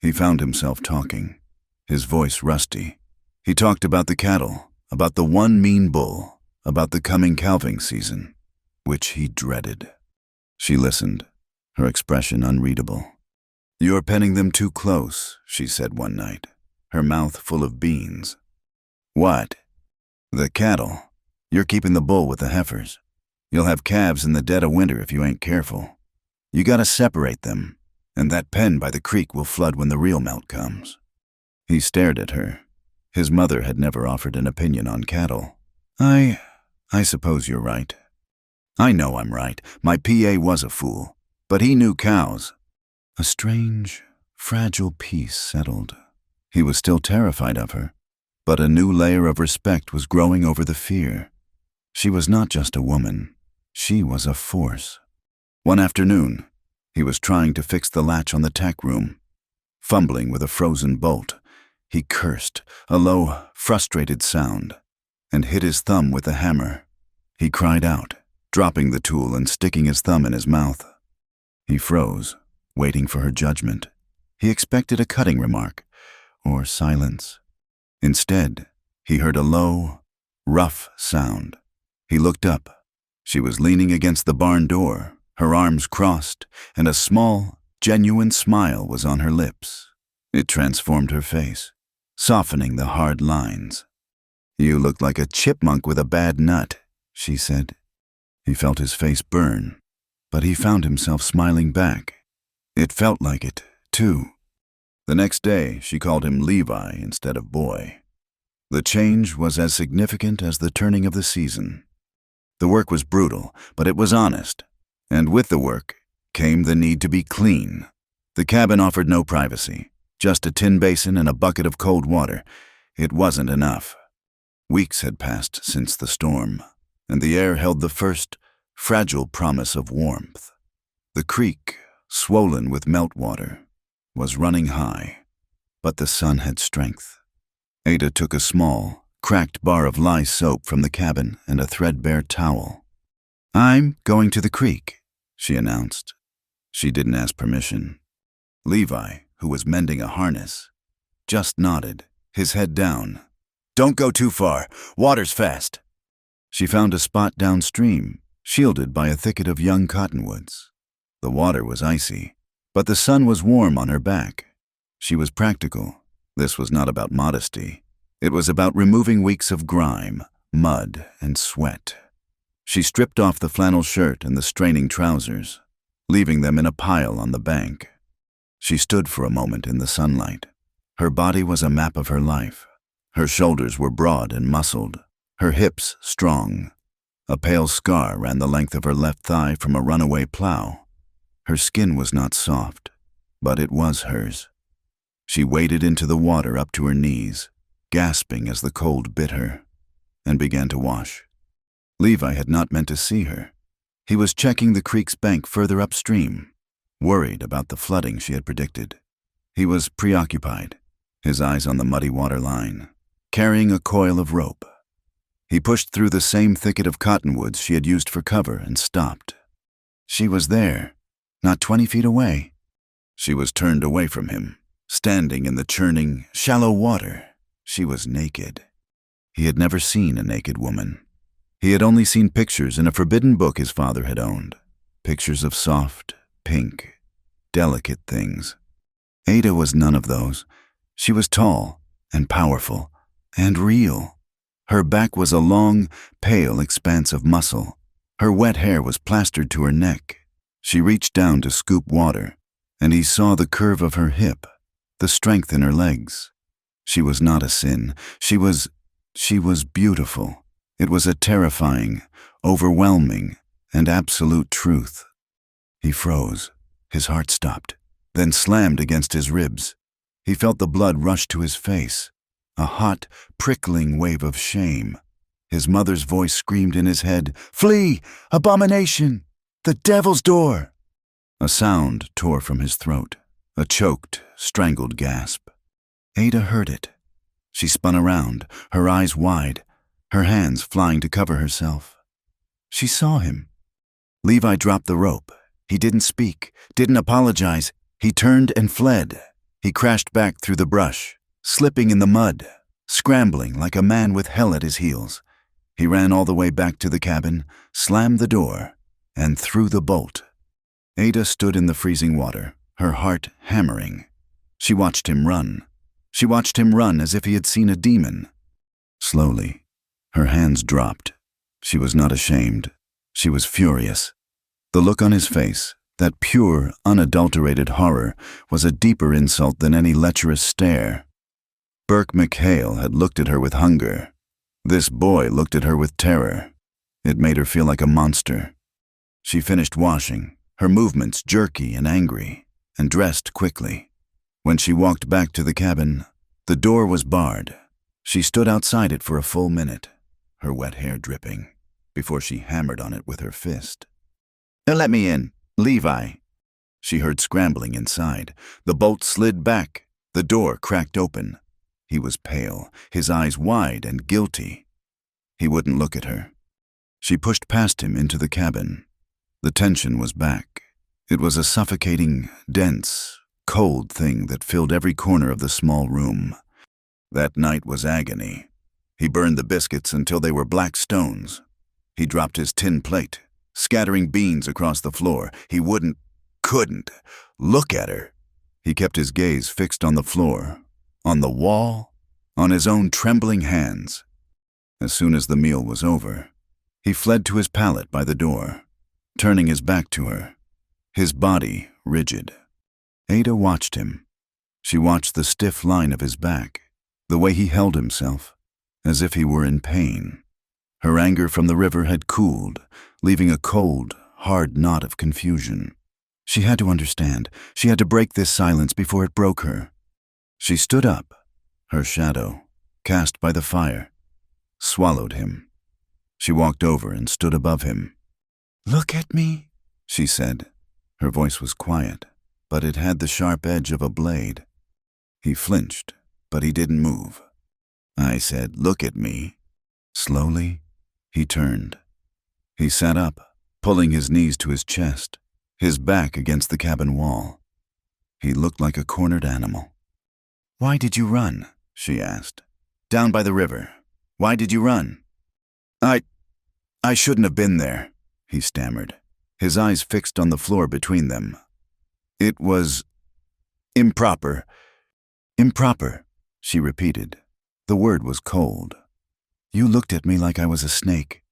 he found himself talking, his voice rusty. He talked about the cattle, about the one mean bull, about the coming calving season, which he dreaded. She listened, her expression unreadable. "You're penning them too close," she said one night, her mouth full of beans. "What?" "The cattle. You're keeping the bull with the heifers. You'll have calves in the dead of winter if you ain't careful. You gotta separate them, and that pen by the creek will flood when the real melt comes." He stared at her. His mother had never offered an opinion on cattle. I suppose you're right." "I know I'm right. My PA was a fool. But he knew cows." A strange, fragile peace settled. He was still terrified of her, but a new layer of respect was growing over the fear. She was not just a woman. She was a force. One afternoon, he was trying to fix the latch on the tack room. Fumbling with a frozen bolt, he cursed, a low, frustrated sound, and hit his thumb with the hammer. He cried out, dropping the tool and sticking his thumb in his mouth. He froze, waiting for her judgment. He expected a cutting remark, or silence. Instead, he heard a low, rough sound. He looked up. She was leaning against the barn door, her arms crossed, and a small, genuine smile was on her lips. It transformed her face, softening the hard lines. "You look like a chipmunk with a bad nut," she said. He felt his face burn, but he found himself smiling back. It felt like it, too. The next day, she called him Levi instead of boy. The change was as significant as the turning of the season. The work was brutal, but it was honest, and with the work came the need to be clean. The cabin offered no privacy, just a tin basin and a bucket of cold water. It wasn't enough. Weeks had passed since the storm, and the air held the first, fragile promise of warmth. The creek, swollen with meltwater, was running high, but the sun had strength. Ada took a small, cracked bar of lye soap from the cabin and a threadbare towel. "I'm going to the creek," she announced. She didn't ask permission. Levi, who was mending a harness, just nodded, his head down. "Don't go too far. Water's fast." She found a spot downstream, shielded by a thicket of young cottonwoods. The water was icy, but the sun was warm on her back. She was practical. This was not about modesty. It was about removing weeks of grime, mud, and sweat. She stripped off the flannel shirt and the straining trousers, leaving them in a pile on the bank. She stood for a moment in the sunlight. Her body was a map of her life. Her shoulders were broad and muscled, her hips strong. A pale scar ran the length of her left thigh from a runaway plow. Her skin was not soft, but it was hers. She waded into the water up to her knees, gasping as the cold bit her, and began to wash. Levi had not meant to see her. He was checking the creek's bank further upstream, worried about the flooding she had predicted. He was preoccupied, his eyes on the muddy water line, carrying a coil of rope. He pushed through the same thicket of cottonwoods she had used for cover and stopped. She was there, not 20 feet away. She was turned away from him, standing in the churning, shallow water. She was naked. He had never seen a naked woman. He had only seen pictures in a forbidden book his father had owned, pictures of soft, pink, delicate things. Ada was none of those. She was tall and powerful and real. Her back was a long, pale expanse of muscle. Her wet hair was plastered to her neck. She reached down to scoop water, and he saw the curve of her hip, the strength in her legs. She was not a sin. She was beautiful. It was a terrifying, overwhelming, and absolute truth. He froze. His heart stopped, then slammed against his ribs. He felt the blood rush to his face, a hot, prickling wave of shame. His mother's voice screamed in his head, "Flee! Abomination! The devil's door!" A sound tore from his throat, a choked, strangled gasp. Ada heard it. She spun around, her eyes wide, her hands flying to cover herself. She saw him. Levi dropped the rope. He didn't speak, didn't apologize. He turned and fled. He crashed back through the brush, slipping in the mud, scrambling like a man with hell at his heels. He ran all the way back to the cabin, slammed the door, and threw the bolt. Ada stood in the freezing water, her heart hammering. She watched him run. She watched him run as if he had seen a demon. Slowly, her hands dropped. She was not ashamed. She was furious. The look on his face, that pure, unadulterated horror, was a deeper insult than any lecherous stare. Burke McHale had looked at her with hunger. This boy looked at her with terror. It made her feel like a monster. She finished washing, her movements jerky and angry, and dressed quickly. When she walked back to the cabin, the door was barred. She stood outside it for a full minute, her wet hair dripping, before she hammered on it with her fist. "Let me in, Levi." She heard scrambling inside. The bolt slid back. The door cracked open. He was pale, his eyes wide and guilty. He wouldn't look at her. She pushed past him into the cabin. The tension was back. It was a suffocating, dense, cold thing that filled every corner of the small room. That night was agony. He burned the biscuits until they were black stones. He dropped his tin plate, scattering beans across the floor. He couldn't look at her. He kept his gaze fixed on the floor, on the wall, on his own trembling hands. As soon as the meal was over, he fled to his pallet by the door, turning his back to her, his body rigid. Ada watched him. She watched the stiff line of his back, the way he held himself, as if he were in pain. Her anger from the river had cooled, leaving a cold, hard knot of confusion. She had to understand. She had to break this silence before it broke her. She stood up. Her shadow, cast by the fire, swallowed him. She walked over and stood above him. "Look at me," she said. Her voice was quiet, but it had the sharp edge of a blade. He flinched, but he didn't move. I said, "Look at me." Slowly, he turned. He sat up, pulling his knees to his chest, his back against the cabin wall. He looked like a cornered animal. "Why did you run?" she asked. "Down by the river. Why did you run?" I shouldn't have been there," he stammered, his eyes fixed on the floor between them. "It was improper." "Improper," she repeated. The word was cold. "You looked at me like I was a snake,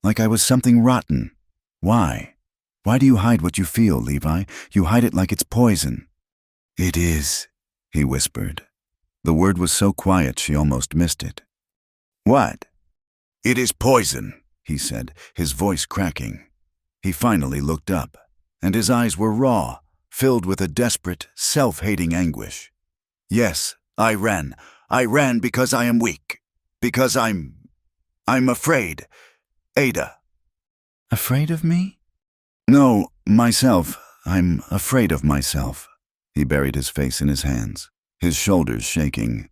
like I was something rotten. Why? Why do you hide what you feel, Levi? You hide it like it's poison." "It is," he whispered. The word was so quiet she almost missed it. "What?" "It is poison," he said, his voice cracking. He finally looked up, and his eyes were raw, filled with a desperate, self-hating anguish. "Yes, I ran. I ran because I am weak. Because I'm afraid. Ada." "Afraid of me?" "No, myself. I'm afraid of myself." He buried his face in his hands, his shoulders shaking.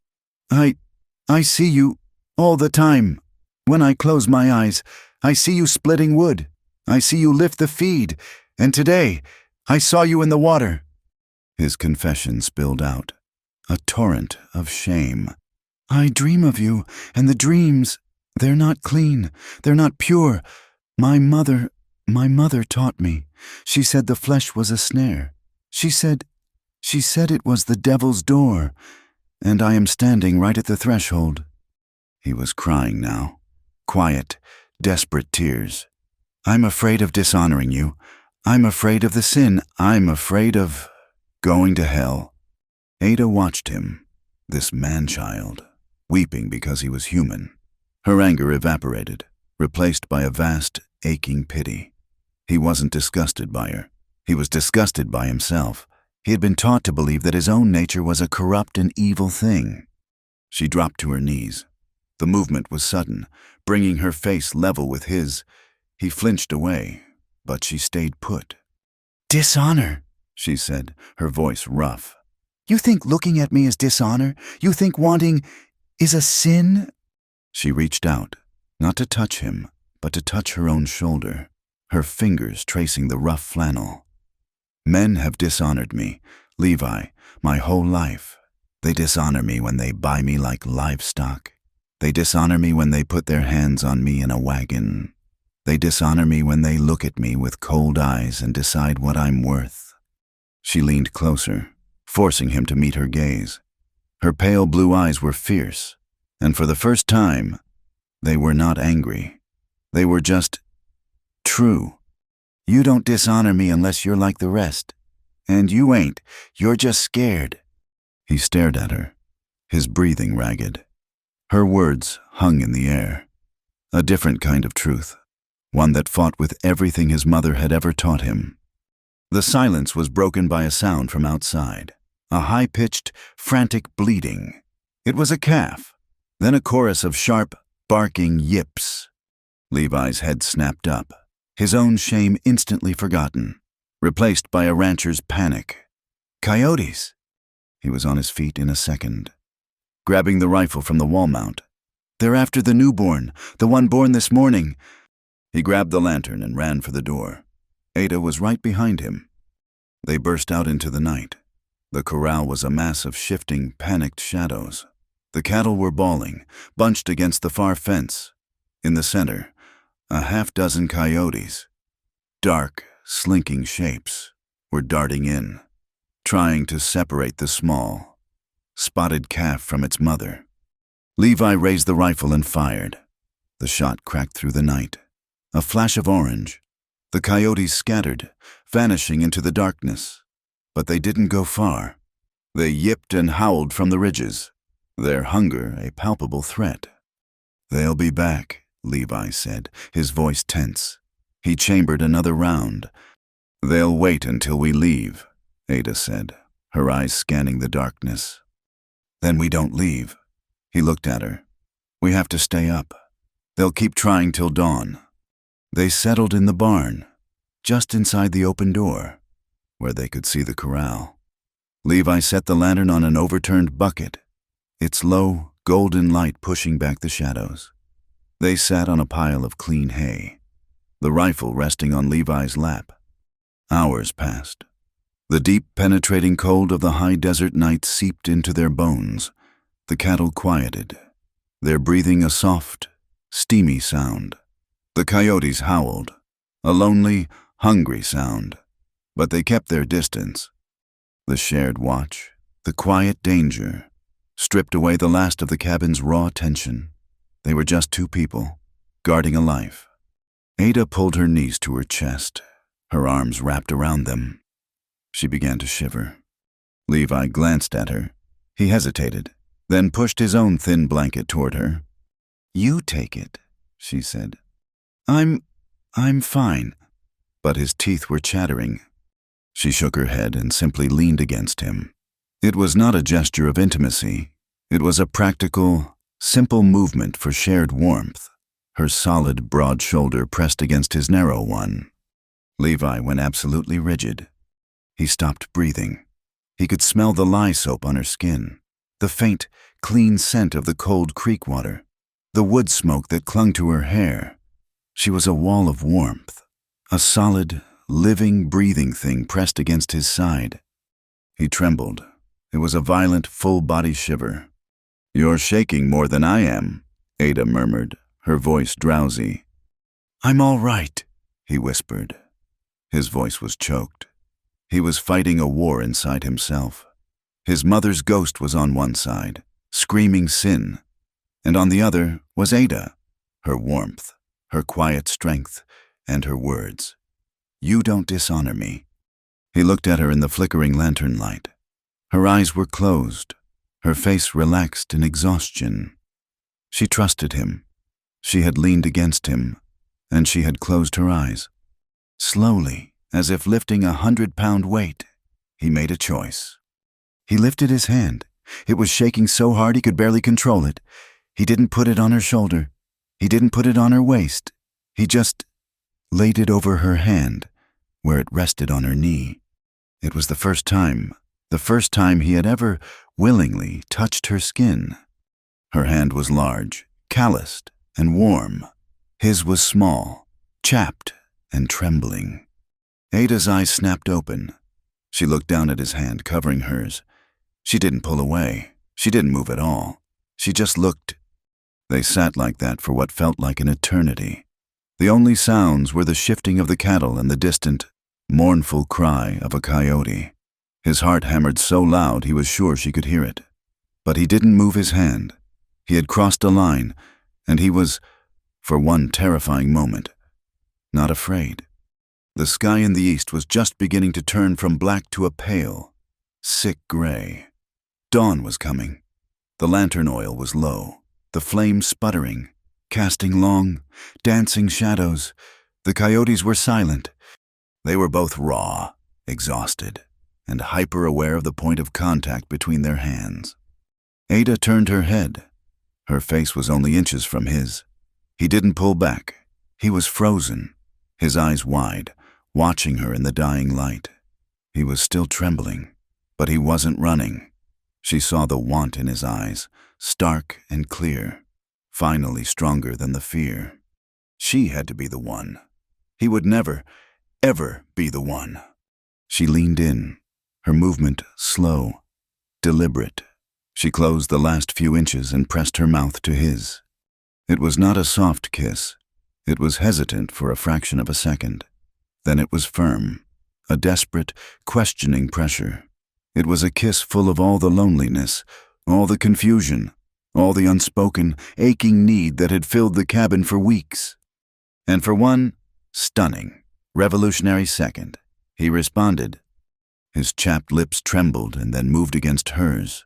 I see you all the time. When I close my eyes, I see you splitting wood. I see you lift the feed. And today, I saw you in the water." His confession spilled out, a torrent of shame. "I dream of you, and the dreams, they're not clean. They're not pure. My mother taught me. She said the flesh was a snare. She said it was the devil's door, and I am standing right at the threshold." He was crying now. Quiet, desperate tears. I'm afraid of dishonoring you. I'm afraid of the sin. I'm afraid of going to hell. Ada watched him, this man-child, weeping because he was human. Her anger evaporated, replaced by a vast, aching pity. He wasn't disgusted by her. He was disgusted by himself. He had been taught to believe that his own nature was a corrupt and evil thing. She dropped to her knees. The movement was sudden, bringing her face level with his. He flinched away, but she stayed put. "Dishonor," she said, her voice rough. "You think looking at me is dishonor? You think wanting is a sin?" She reached out, not to touch him, but to touch her own shoulder, her fingers tracing the rough flannel. "Men have dishonored me, Levi, my whole life. They dishonor me when they buy me like livestock. They dishonor me when they put their hands on me in a wagon. They dishonor me when they look at me with cold eyes and decide what I'm worth." She leaned closer, forcing him to meet her gaze. Her pale blue eyes were fierce, and for the first time, they were not angry. They were just true. "You don't dishonor me unless you're like the rest. And you ain't. You're just scared." He stared at her, his breathing ragged. Her words hung in the air. A different kind of truth, one that fought with everything his mother had ever taught him. The silence was broken by a sound from outside, a high-pitched, frantic bleating. It was a calf, then a chorus of sharp, barking yips. Levi's head snapped up, his own shame instantly forgotten, replaced by a rancher's panic. "Coyotes!" He was on his feet in a second, grabbing the rifle from the wall mount. "They're after the newborn, the one born this morning." He grabbed the lantern and ran for the door. Ada was right behind him. They burst out into the night. The corral was a mass of shifting, panicked shadows. The cattle were bawling, bunched against the far fence. In the center, a half-dozen coyotes, dark, slinking shapes, were darting in, trying to separate the small, spotted calf from its mother. Levi raised the rifle and fired. The shot cracked through the night. A flash of orange. The coyotes scattered, vanishing into the darkness. But they didn't go far. They yipped and howled from the ridges, their hunger a palpable threat. "They'll be back," Levi said, his voice tense. He chambered another round. "They'll wait until we leave," Ada said, her eyes scanning the darkness. "Then we don't leave." He looked at her. "We have to stay up. They'll keep trying till dawn." They settled in the barn, just inside the open door, where they could see the corral. Levi set the lantern on an overturned bucket, its low, golden light pushing back the shadows. They sat on a pile of clean hay, the rifle resting on Levi's lap. Hours passed. The deep, penetrating cold of the high desert night seeped into their bones. The cattle quieted, their breathing a soft, steamy sound. The coyotes howled, a lonely, hungry sound, but they kept their distance. The shared watch, the quiet danger, stripped away the last of the cabin's raw tension. They were just two people, guarding a life. Ada pulled her knees to her chest, her arms wrapped around them. She began to shiver. Levi glanced at her. He hesitated, then pushed his own thin blanket toward her. "You take it," she said. I'm fine." But his teeth were chattering. She shook her head and simply leaned against him. It was not a gesture of intimacy. It was a practical, simple movement for shared warmth, her solid, broad shoulder pressed against his narrow one. Levi went absolutely rigid. He stopped breathing. He could smell the lye soap on her skin, the faint, clean scent of the cold creek water, the wood smoke that clung to her hair. She was a wall of warmth, a solid, living, breathing thing pressed against his side. He trembled. It was a violent, full-body shiver. "You're shaking more than I am," Ada murmured, her voice drowsy. "I'm all right," he whispered. His voice was choked. He was fighting a war inside himself. His mother's ghost was on one side, screaming sin, And on the other was Ada, her warmth, her quiet strength, and her words. "You don't dishonor me." He looked at her in the flickering lantern light. Her eyes were closed, her face relaxed in exhaustion. She trusted him. She had leaned against him, and she had closed her eyes. Slowly, as if lifting 100-pound weight, he made a choice. He lifted his hand. It was shaking so hard he could barely control it. He didn't put it on her shoulder. He didn't put it on her waist. He just laid it over her hand, where it rested on her knee. It was the first time he had ever willingly touched her skin. Her hand was large, calloused, and warm. His was small, chapped, and trembling. Ada's eyes snapped open. She looked down at his hand, covering hers. She didn't pull away. She didn't move at all. She just looked. They sat like that for what felt like an eternity. The only sounds were the shifting of the cattle and the distant, mournful cry of a coyote. His heart hammered so loud he was sure she could hear it. But he didn't move his hand. He had crossed a line, and he was, for one terrifying moment, not afraid. The sky in the east was just beginning to turn from black to a pale, sick gray. Dawn was coming. The lantern oil was low, the flame sputtering, casting long, dancing shadows. The coyotes were silent. They were both raw, exhausted, and hyper-aware of the point of contact between their hands. Ada turned her head. Her face was only inches from his. He didn't pull back. He was frozen, his eyes wide, watching her in the dying light. He was still trembling, but he wasn't running. She saw the want in his eyes, stark and clear, finally stronger than the fear. She had to be the one. He would never, ever be the one. She leaned in, her movement slow, deliberate. She closed the last few inches and pressed her mouth to his. It was not a soft kiss. It was hesitant for a fraction of a second. Then it was firm, a desperate, questioning pressure. It was a kiss full of all the loneliness, all the confusion, all the unspoken, aching need that had filled the cabin for weeks. And for one stunning, revolutionary second, he responded. His chapped lips trembled and then moved against hers.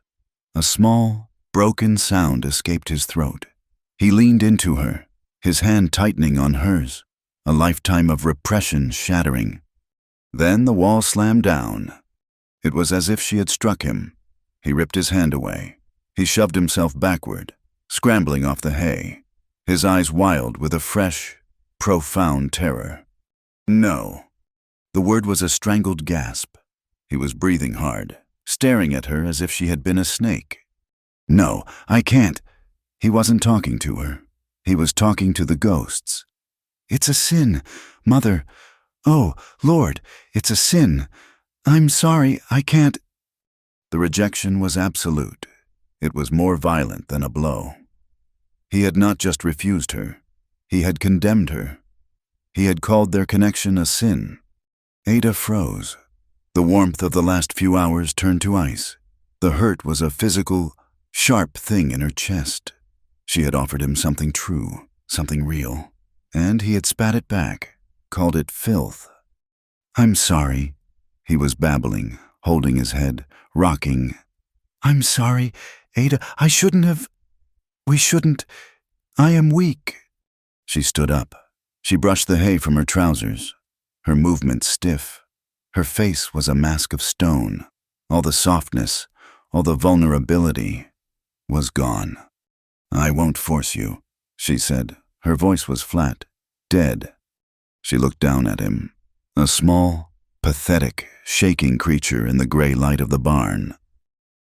A small, broken sound escaped his throat. He leaned into her, his hand tightening on hers, a lifetime of repression shattering. Then the wall slammed down. It was as if she had struck him. He ripped his hand away. He shoved himself backward, scrambling off the hay, his eyes wild with a fresh, profound terror. No. The word was a strangled gasp. He was breathing hard, staring at her as if she had been a snake. No, I can't. He wasn't talking to her. He was talking to the ghosts. It's a sin, Mother. Oh, Lord, it's a sin. I'm sorry, I can't. The rejection was absolute. It was more violent than a blow. He had not just refused her. He had condemned her. He had called their connection a sin. Ada froze. The warmth of the last few hours turned to ice. The hurt was a physical, sharp thing in her chest. She had offered him something true, something real, and he had spat it back, called it filth. I'm sorry, he was babbling, holding his head, rocking. I'm sorry, Ada, I shouldn't have. We shouldn't. I am weak. She stood up. She brushed the hay from her trousers, her movement stiff. Her face was a mask of stone. All the softness, all the vulnerability was gone. I won't force you, she said. Her voice was flat, dead. She looked down at him, a small, pathetic, shaking creature in the gray light of the barn.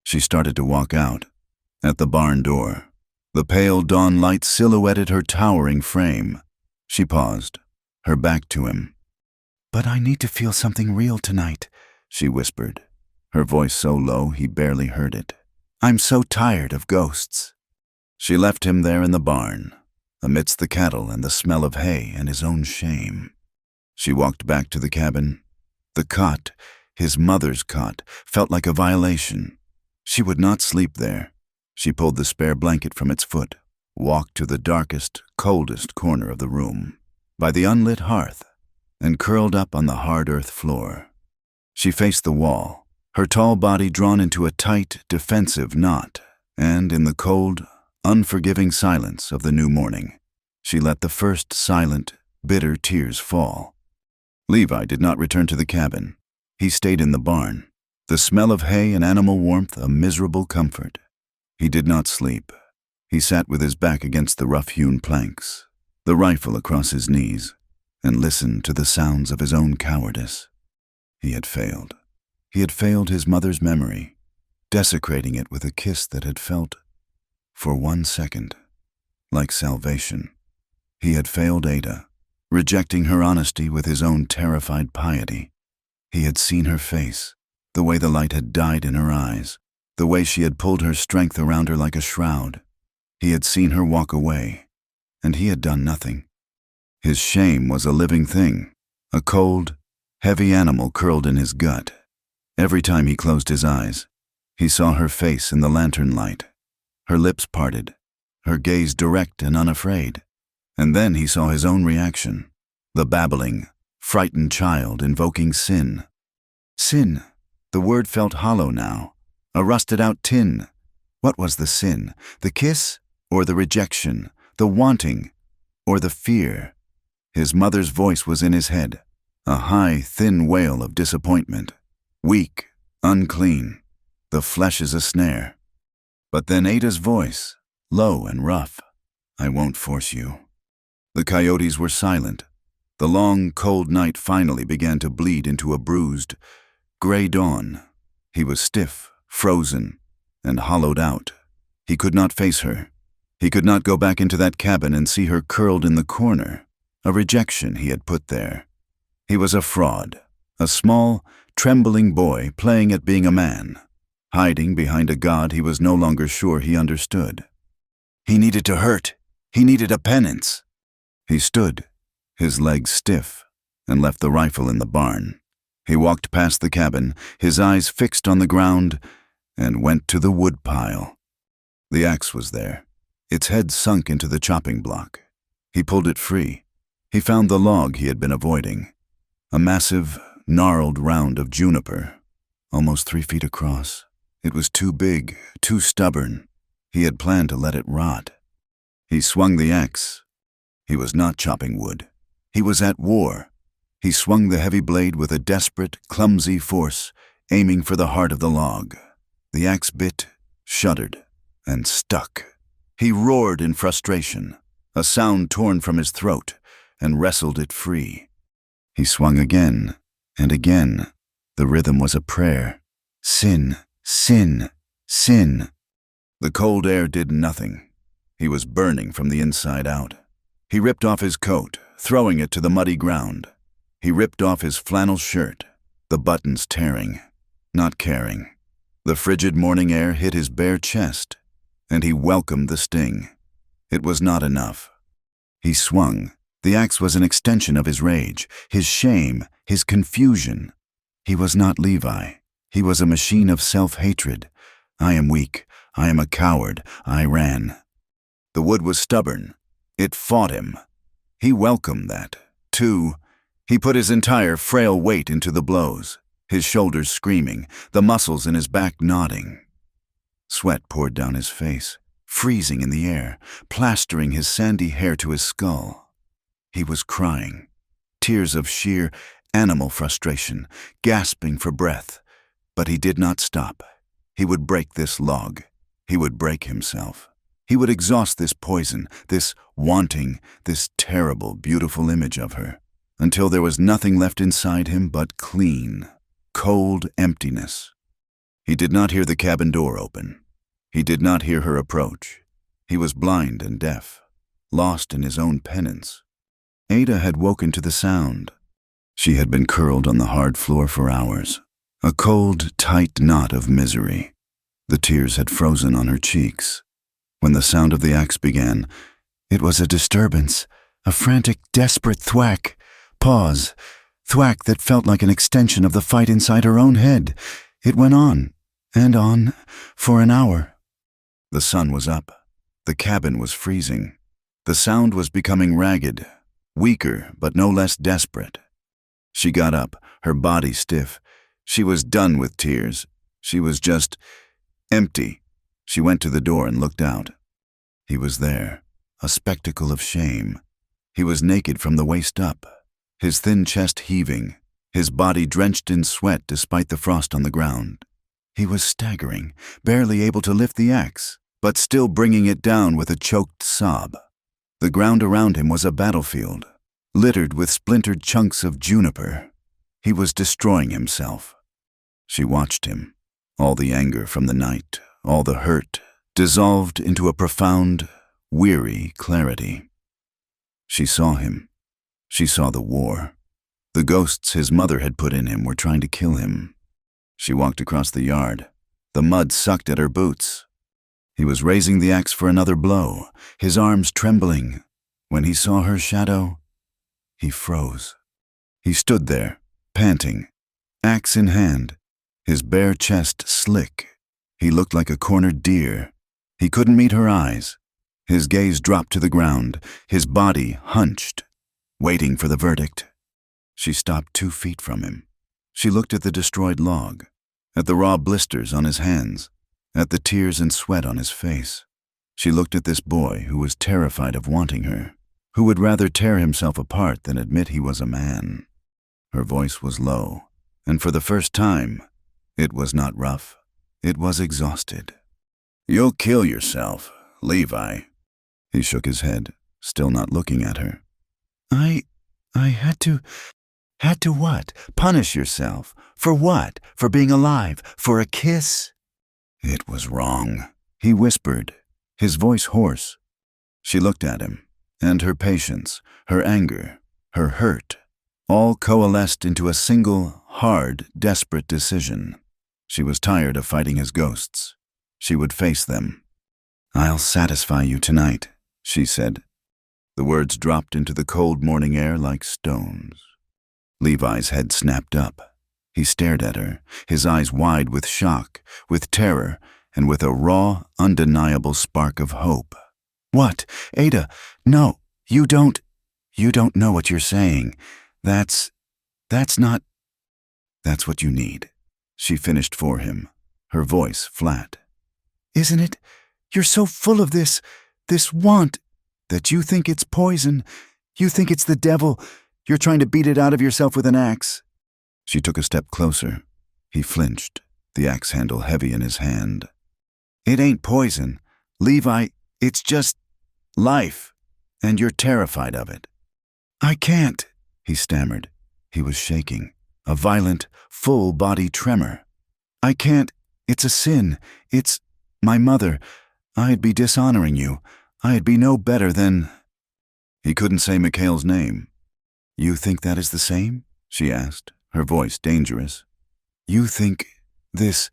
She started to walk out. At the barn door, the pale dawn light silhouetted her towering frame. She paused, her back to him. But I need to feel something real tonight, she whispered, her voice so low he barely heard it. I'm so tired of ghosts. She left him there in the barn, amidst the cattle and the smell of hay and his own shame. She walked back to the cabin. The cot, his mother's cot, felt like a violation. She would not sleep there. She pulled the spare blanket from its foot, walked to the darkest, coldest corner of the room, by the unlit hearth, and curled up on the hard earth floor. She faced the wall, her tall body drawn into a tight, defensive knot, and in the cold, unforgiving silence of the new morning, she let the first silent, bitter tears fall. Levi did not return to the cabin. He stayed in the barn, the smell of hay and animal warmth a miserable comfort. He did not sleep. He sat with his back against the rough-hewn planks, the rifle across his knees, and listened to the sounds of his own cowardice. He had failed. He had failed his mother's memory, desecrating it with a kiss that had felt, for 1 second, like salvation. He had failed Ada, rejecting her honesty with his own terrified piety. He had seen her face, the way the light had died in her eyes, the way she had pulled her strength around her like a shroud. He had seen her walk away, and he had done nothing. His shame was a living thing, a cold, heavy animal curled in his gut. Every time he closed his eyes, he saw her face in the lantern light, her lips parted, her gaze direct and unafraid. And then he saw his own reaction, the babbling, frightened child invoking sin. Sin. The word felt hollow now, a rusted-out tin. What was the sin? The kiss, or the rejection, the wanting, or the fear? His mother's voice was in his head, a high, thin wail of disappointment. Weak, unclean, the flesh is a snare. But then Ada's voice, low and rough. I won't force you. The coyotes were silent. The long, cold night finally began to bleed into a bruised, gray dawn. He was stiff, frozen, and hollowed out. He could not face her. He could not go back into that cabin and see her curled in the corner, a rejection he had put there. He was a fraud, a small, trembling boy playing at being a man, hiding behind a God he was no longer sure he understood. He needed to hurt. He needed a penance. He stood, his legs stiff, and left the rifle in the barn. He walked past the cabin, his eyes fixed on the ground, and went to the wood pile. The axe was there, its head sunk into the chopping block. He pulled it free. He found the log he had been avoiding, a massive, gnarled round of juniper, almost 3 feet across. It was too big, too stubborn. He had planned to let it rot. He swung the axe. He was not chopping wood. He was at war. He swung the heavy blade with a desperate, clumsy force, aiming for the heart of the log. The axe bit, shuddered, and stuck. He roared in frustration, a sound torn from his throat, and wrestled it free. He swung again, and again. The rhythm was a prayer. Sin, sin, sin. The cold air did nothing. He was burning from the inside out. He ripped off his coat, throwing it to the muddy ground. He ripped off his flannel shirt, the buttons tearing, not caring. The frigid morning air hit his bare chest, and he welcomed the sting. It was not enough. He swung. The axe was an extension of his rage, his shame, his confusion. He was not Levi. He was a machine of self-hatred. I am weak. I am a coward. I ran. The wood was stubborn. It fought him. He welcomed that, too. He put his entire frail weight into the blows, his shoulders screaming, the muscles in his back knotting. Sweat poured down his face, freezing in the air, plastering his sandy hair to his skull. He was crying, tears of sheer animal frustration, gasping for breath. But he did not stop. He would break this log. He would break himself. He would exhaust this poison, this wanting, this terrible, beautiful image of her, until there was nothing left inside him but clean, cold emptiness. He did not hear the cabin door open. He did not hear her approach. He was blind and deaf, lost in his own penance. Ada had woken to the sound. She had been curled on the hard floor for hours, a cold, tight knot of misery. The tears had frozen on her cheeks. When the sound of the axe began, it was a disturbance, a frantic, desperate thwack, pause, thwack that felt like an extension of the fight inside her own head. It went on, and on, for an hour. The sun was up. The cabin was freezing. The sound was becoming ragged, weaker but no less desperate. She got up, her body stiff. She was done with tears. She was just empty. She went to the door and looked out. He was there, a spectacle of shame. He was naked from the waist up, his thin chest heaving, his body drenched in sweat despite the frost on the ground. He was staggering, barely able to lift the axe, but still bringing it down with a choked sob. The ground around him was a battlefield, littered with splintered chunks of juniper. He was destroying himself. She watched him. All the anger from the night, all the hurt, dissolved into a profound, weary clarity. She saw him. She saw the war. The ghosts his mother had put in him were trying to kill him. She walked across the yard. The mud sucked at her boots. He was raising the axe for another blow, his arms trembling. When he saw her shadow, he froze. He stood there, panting, axe in hand, his bare chest slick. He looked like a cornered deer. He couldn't meet her eyes. His gaze dropped to the ground, his body hunched, waiting for the verdict. She stopped 2 feet from him. She looked at the destroyed log, at the raw blisters on his hands, at the tears and sweat on his face. She looked at this boy who was terrified of wanting her, who would rather tear himself apart than admit he was a man. Her voice was low, and for the first time, it was not rough. It was exhausted. "You'll kill yourself, Levi." He shook his head, still not looking at her. I had to what? Punish yourself? For what? For being alive? For a kiss? It was wrong, he whispered, his voice hoarse. She looked at him, and her patience, her anger, her hurt, all coalesced into a single, hard, desperate decision. She was tired of fighting his ghosts. She would face them. "I'll satisfy you tonight," she said. The words dropped into the cold morning air like stones. Levi's head snapped up. He stared at her, his eyes wide with shock, with terror, and with a raw, undeniable spark of hope. "What? Ada, no, you don't know what you're saying. That's not... That's what you need," she finished for him, her voice flat. "Isn't it? You're so full of this want, that you think it's poison. You think it's the devil. You're trying to beat it out of yourself with an axe." She took a step closer. He flinched, the axe handle heavy in his hand. "It ain't poison, Levi. It's just life, and you're terrified of it." "I can't," he stammered. He was shaking, a violent, full-body tremor. "I can't. It's a sin. It's my mother. I'd be dishonoring you. I'd be no better than..." He couldn't say Mikhail's name. "You think that is the same?" she asked, her voice dangerous. "You think this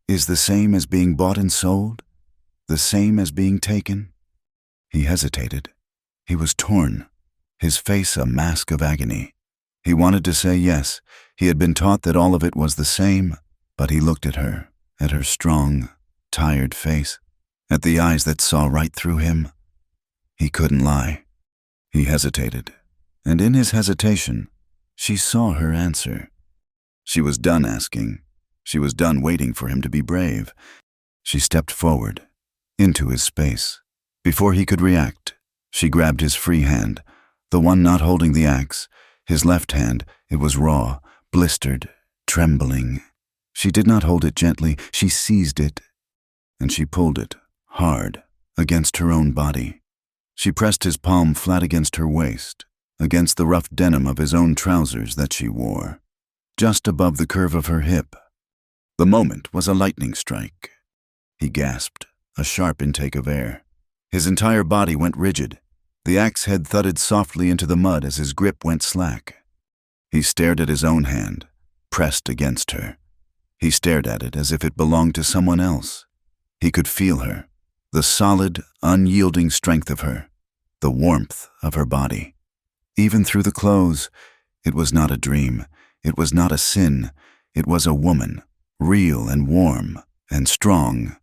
is the same as being bought and sold? The same as being taken?" He hesitated. He was torn, his face a mask of agony. He wanted to say yes. He had been taught that all of it was the same, but he looked at her strong, tired face, at the eyes that saw right through him. He couldn't lie. He hesitated, and in his hesitation, she saw her answer. She was done asking. She was done waiting for him to be brave. She stepped forward, into his space. Before he could react, she grabbed his free hand, the one not holding the axe. His left hand, it was raw, blistered, trembling. She did not hold it gently. She seized it, and she pulled it, hard, against her own body. She pressed his palm flat against her waist, against the rough denim of his own trousers that she wore, just above the curve of her hip. The moment was a lightning strike. He gasped, a sharp intake of air. His entire body went rigid. The axe head thudded softly into the mud as his grip went slack. He stared at his own hand, pressed against her. He stared at it as if it belonged to someone else. He could feel her, the solid, unyielding strength of her, the warmth of her body. Even through the clothes, it was not a dream, it was not a sin, it was a woman, real and warm and strong.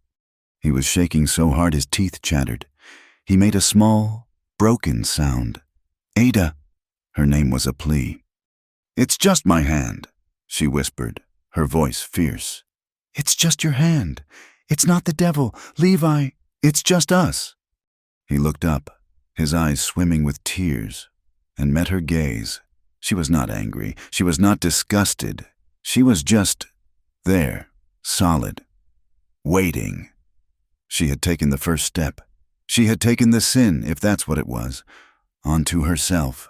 He was shaking so hard his teeth chattered. He made a small, broken sound. "Ada." Her name was a plea. "It's just my hand," she whispered, her voice fierce. "It's just your hand. It's not the devil. Levi, it's just us." He looked up, his eyes swimming with tears, and met her gaze. She was not angry. She was not disgusted. She was just there, solid, waiting. She had taken the first step. She had taken the sin, if that's what it was, onto herself.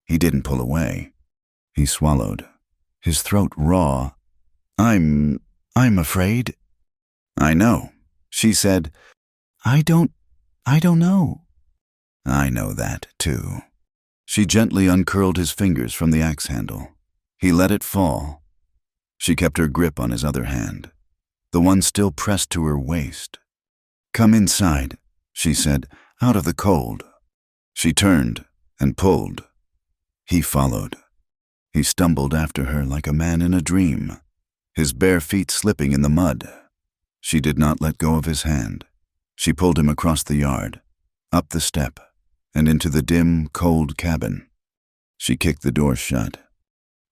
He didn't pull away. He swallowed, his throat raw. I'm afraid." "I know," she said. I don't know." "I know that, too." She gently uncurled his fingers from the axe handle. He let it fall. She kept her grip on his other hand, the one still pressed to her waist. "Come inside," she said, "out of the cold." She turned and pulled. He followed. He stumbled after her like a man in a dream, his bare feet slipping in the mud. She did not let go of his hand. She pulled him across the yard, up the step, and into the dim, cold cabin. She kicked the door shut.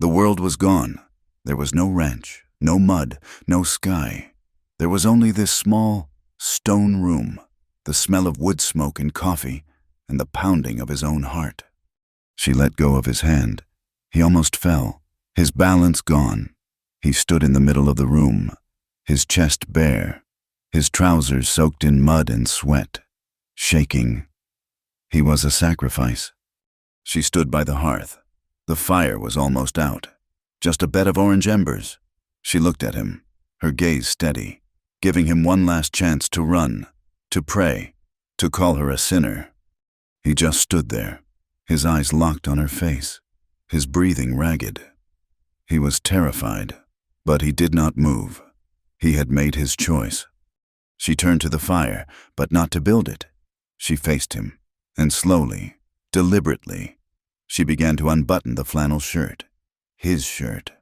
The world was gone. There was no ranch, no mud, no sky. There was only this small, stone room, the smell of wood smoke and coffee, and the pounding of his own heart. She let go of his hand. He almost fell, his balance gone. He stood in the middle of the room, his chest bare, his trousers soaked in mud and sweat, shaking. He was a sacrifice. She stood by the hearth. The fire was almost out, just a bed of orange embers. She looked at him, her gaze steady, giving him one last chance to run, to pray, to call her a sinner. He just stood there, his eyes locked on her face, his breathing ragged. He was terrified, but he did not move. He had made his choice. She turned to the fire, but not to build it. She faced him, and slowly, deliberately, she began to unbutton the flannel shirt, his shirt.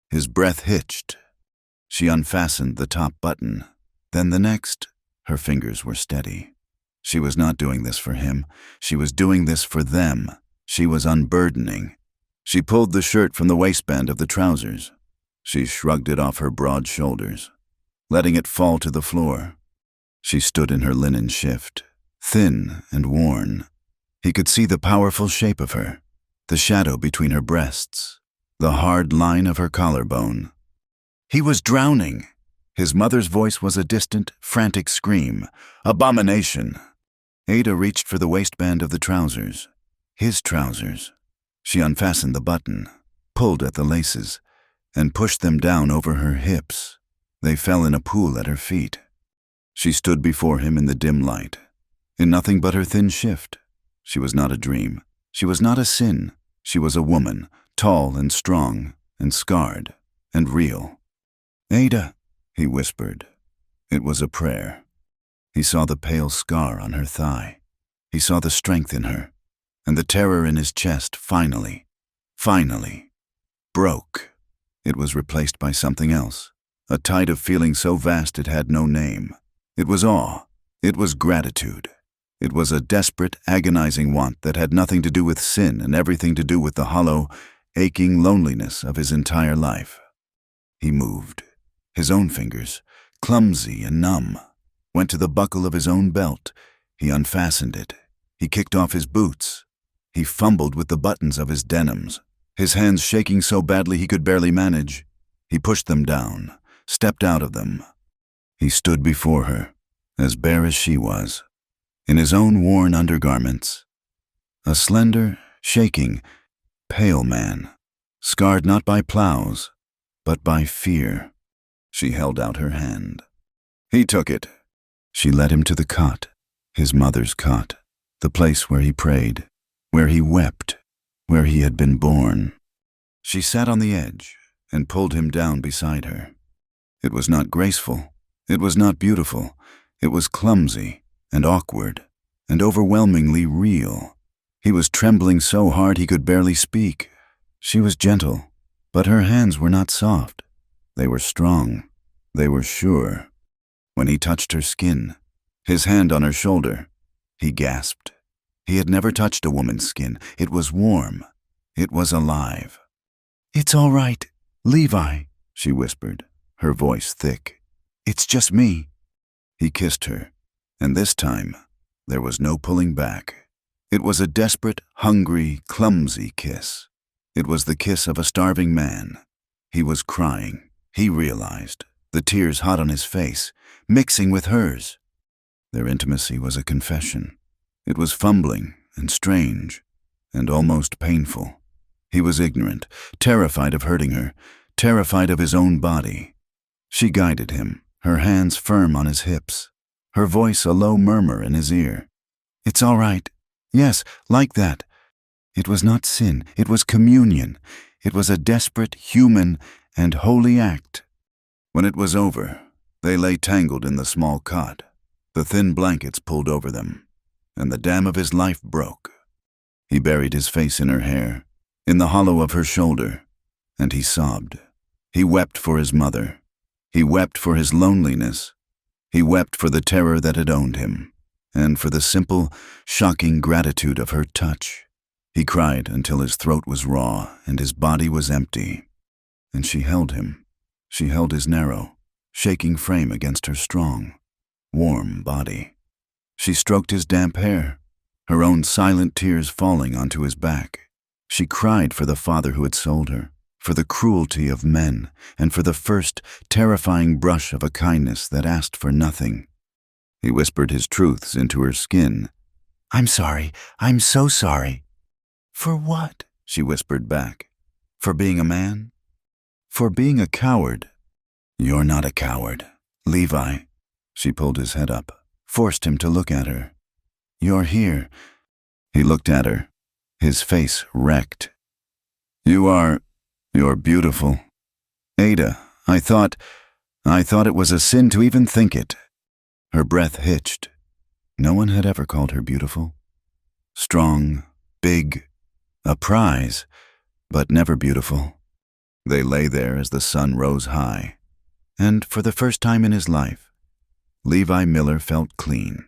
His breath hitched. She unfastened the top button, then the next. Her fingers were steady. She was not doing this for him. She was doing this for them. She was unburdening. She pulled the shirt from the waistband of the trousers. She shrugged it off her broad shoulders, letting it fall to the floor. She stood in her linen shift, thin and worn. He could see the powerful shape of her, the shadow between her breasts, the hard line of her collarbone. He was drowning. His mother's voice was a distant, frantic scream. Abomination! Ada reached for the waistband of the trousers. His trousers. She unfastened the button, pulled at the laces, and pushed them down over her hips. They fell in a pool at her feet. She stood before him in the dim light, in nothing but her thin shift. She was not a dream. She was not a sin. She was a woman, tall and strong, and scarred, and real. "Ada," he whispered. It was a prayer. He saw the pale scar on her thigh. He saw the strength in her, and the terror in his chest finally broke. It was replaced by something else, a tide of feeling so vast it had no name. It was awe. It was gratitude. It was a desperate, agonizing want that had nothing to do with sin and everything to do with the hollow, aching loneliness of his entire life. He moved. His own fingers, clumsy and numb, went to the buckle of his own belt. He unfastened it. He kicked off his boots. He fumbled with the buttons of his denims, his hands shaking so badly he could barely manage. He pushed them down, stepped out of them. He stood before her, as bare as she was, in his own worn undergarments. A slender, shaking, pale man, scarred not by plows, but by fear. She held out her hand. He took it. She led him to the cot, his mother's cot, the place where he prayed, where he wept, where he had been born. She sat on the edge and pulled him down beside her. It was not graceful. It was not beautiful. It was clumsy and awkward and overwhelmingly real. He was trembling so hard he could barely speak. She was gentle, but her hands were not soft. They were strong. They were sure. When he touched her skin, his hand on her shoulder, He gasped. He had never touched a woman's skin. It was warm. It was alive. "It's all right, Levi," she whispered, her voice thick. "It's just me." He kissed her, and this time there was no pulling back. It was a desperate, hungry, clumsy kiss. It was the kiss of a starving man. He was crying, he realized, the tears hot on his face, mixing with hers. Their intimacy was a confession. It was fumbling and strange and almost painful. He was ignorant, terrified of hurting her, terrified of his own body. She guided him, her hands firm on his hips, her voice a low murmur in his ear. "It's all right. Yes, like that." It was not sin, it was communion. It was a desperate, human, and holy act. When it was over, they lay tangled in the small cot, the thin blankets pulled over them, and the dam of his life broke. He buried his face in her hair, in the hollow of her shoulder, and he sobbed. He wept for his mother. He wept for his loneliness. He wept for the terror that had owned him, and for the simple, shocking gratitude of her touch. He cried until his throat was raw and his body was empty. And she held him. She held his narrow, shaking frame against her strong, warm body. She stroked his damp hair, her own silent tears falling onto his back. She cried for the father who had sold her, for the cruelty of men, and for the first terrifying brush of a kindness that asked for nothing. He whispered his truths into her skin. "I'm sorry. I'm so sorry." "For what?" she whispered back. "For being a man? For being a coward?" "You're not a coward, Levi." She pulled his head up, forced him to look at her. "You're here." He looked at her, his face wrecked. You're beautiful. Ada, I thought it was a sin to even think it." Her breath hitched. No one had ever called her beautiful. Strong, big, a prize, but never beautiful. They lay there as the sun rose high, and for the first time in his life, Levi Miller felt clean.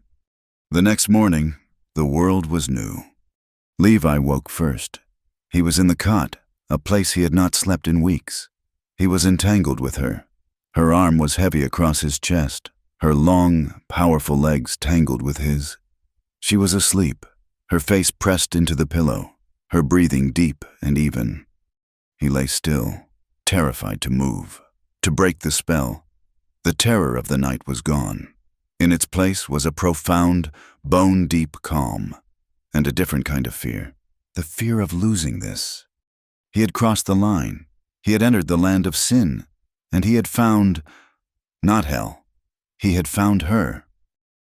The next morning, the world was new. Levi woke first. He was in the cot, a place he had not slept in weeks. He was entangled with her. Her arm was heavy across his chest, her long, powerful legs tangled with his. She was asleep, her face pressed into the pillow, her breathing deep and even. He lay still, terrified to move, to break the spell. The terror of the night was gone. In its place was a profound, bone-deep calm, and a different kind of fear, the fear of losing this. He had crossed the line. He had entered the land of sin, and he had found, not hell, he had found her.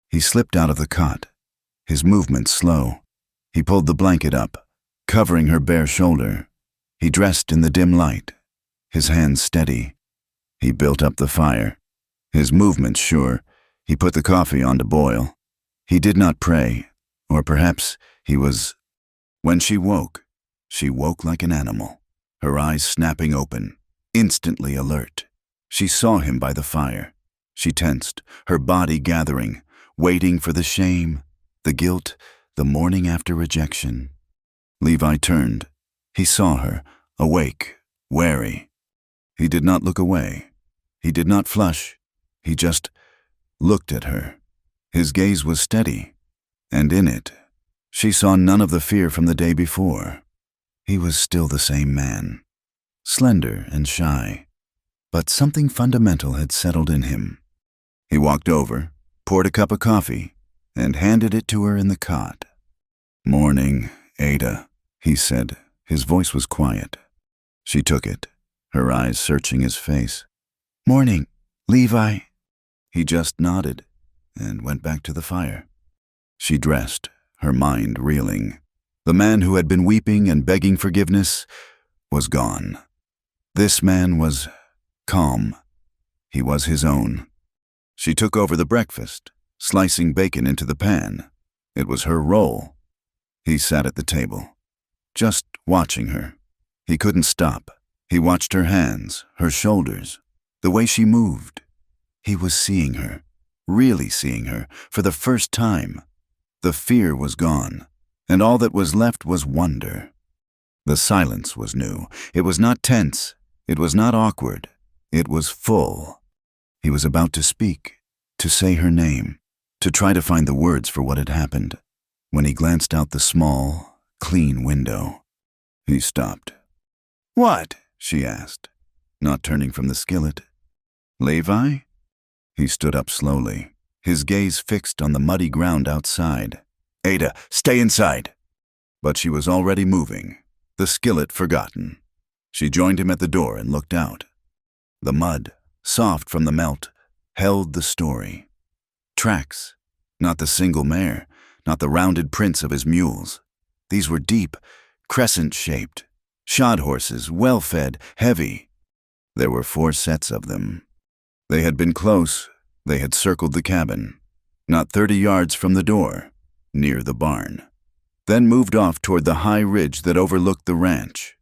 He slipped out of the cot, his movements slow. He pulled the blanket up, covering her bare shoulder. He dressed in the dim light, his hands steady. He built up the fire, his movements sure. He put the coffee on to boil. He did not pray, or perhaps he was... When she woke like an animal, her eyes snapping open, instantly alert. She saw him by the fire. She tensed, her body gathering, waiting for the shame, the guilt, the morning after rejection. Levi turned. He saw her, awake, wary. He did not look away. He did not flush. He just looked at her. His gaze was steady, and in it, she saw none of the fear from the day before. He was still the same man, slender and shy, but something fundamental had settled in him. He walked over, poured a cup of coffee, and handed it to her in the cot. "Morning, Ada," he said. His voice was quiet. She took it, her eyes searching his face. "Morning, Levi." He just nodded and went back to the fire. She dressed, her mind reeling. The man who had been weeping and begging forgiveness was gone. This man was calm. He was his own. She took over the breakfast, slicing bacon into the pan. It was her role. He sat at the table, just watching her. He couldn't stop. He watched her hands, her shoulders, the way she moved. He was seeing her, really seeing her, for the first time. The fear was gone, and all that was left was wonder. The silence was new. It was not tense. It was not awkward. It was full. He was about to speak, to say her name, to try to find the words for what had happened, when he glanced out the small, clean window. He stopped. "What?" she asked, not turning from the skillet. "Levi?" He stood up slowly, his gaze fixed on the muddy ground outside. "Ada, stay inside!" But she was already moving, the skillet forgotten. She joined him at the door and looked out. The mud, soft from the melt, held the story. Tracks, not the single mare, not the rounded prints of his mules. These were deep, crescent-shaped, shod horses, well-fed, heavy. There were 4 sets of them. They had been close. They had circled the cabin, not 30 yards from the door, near the barn, then moved off toward the high ridge that overlooked the ranch.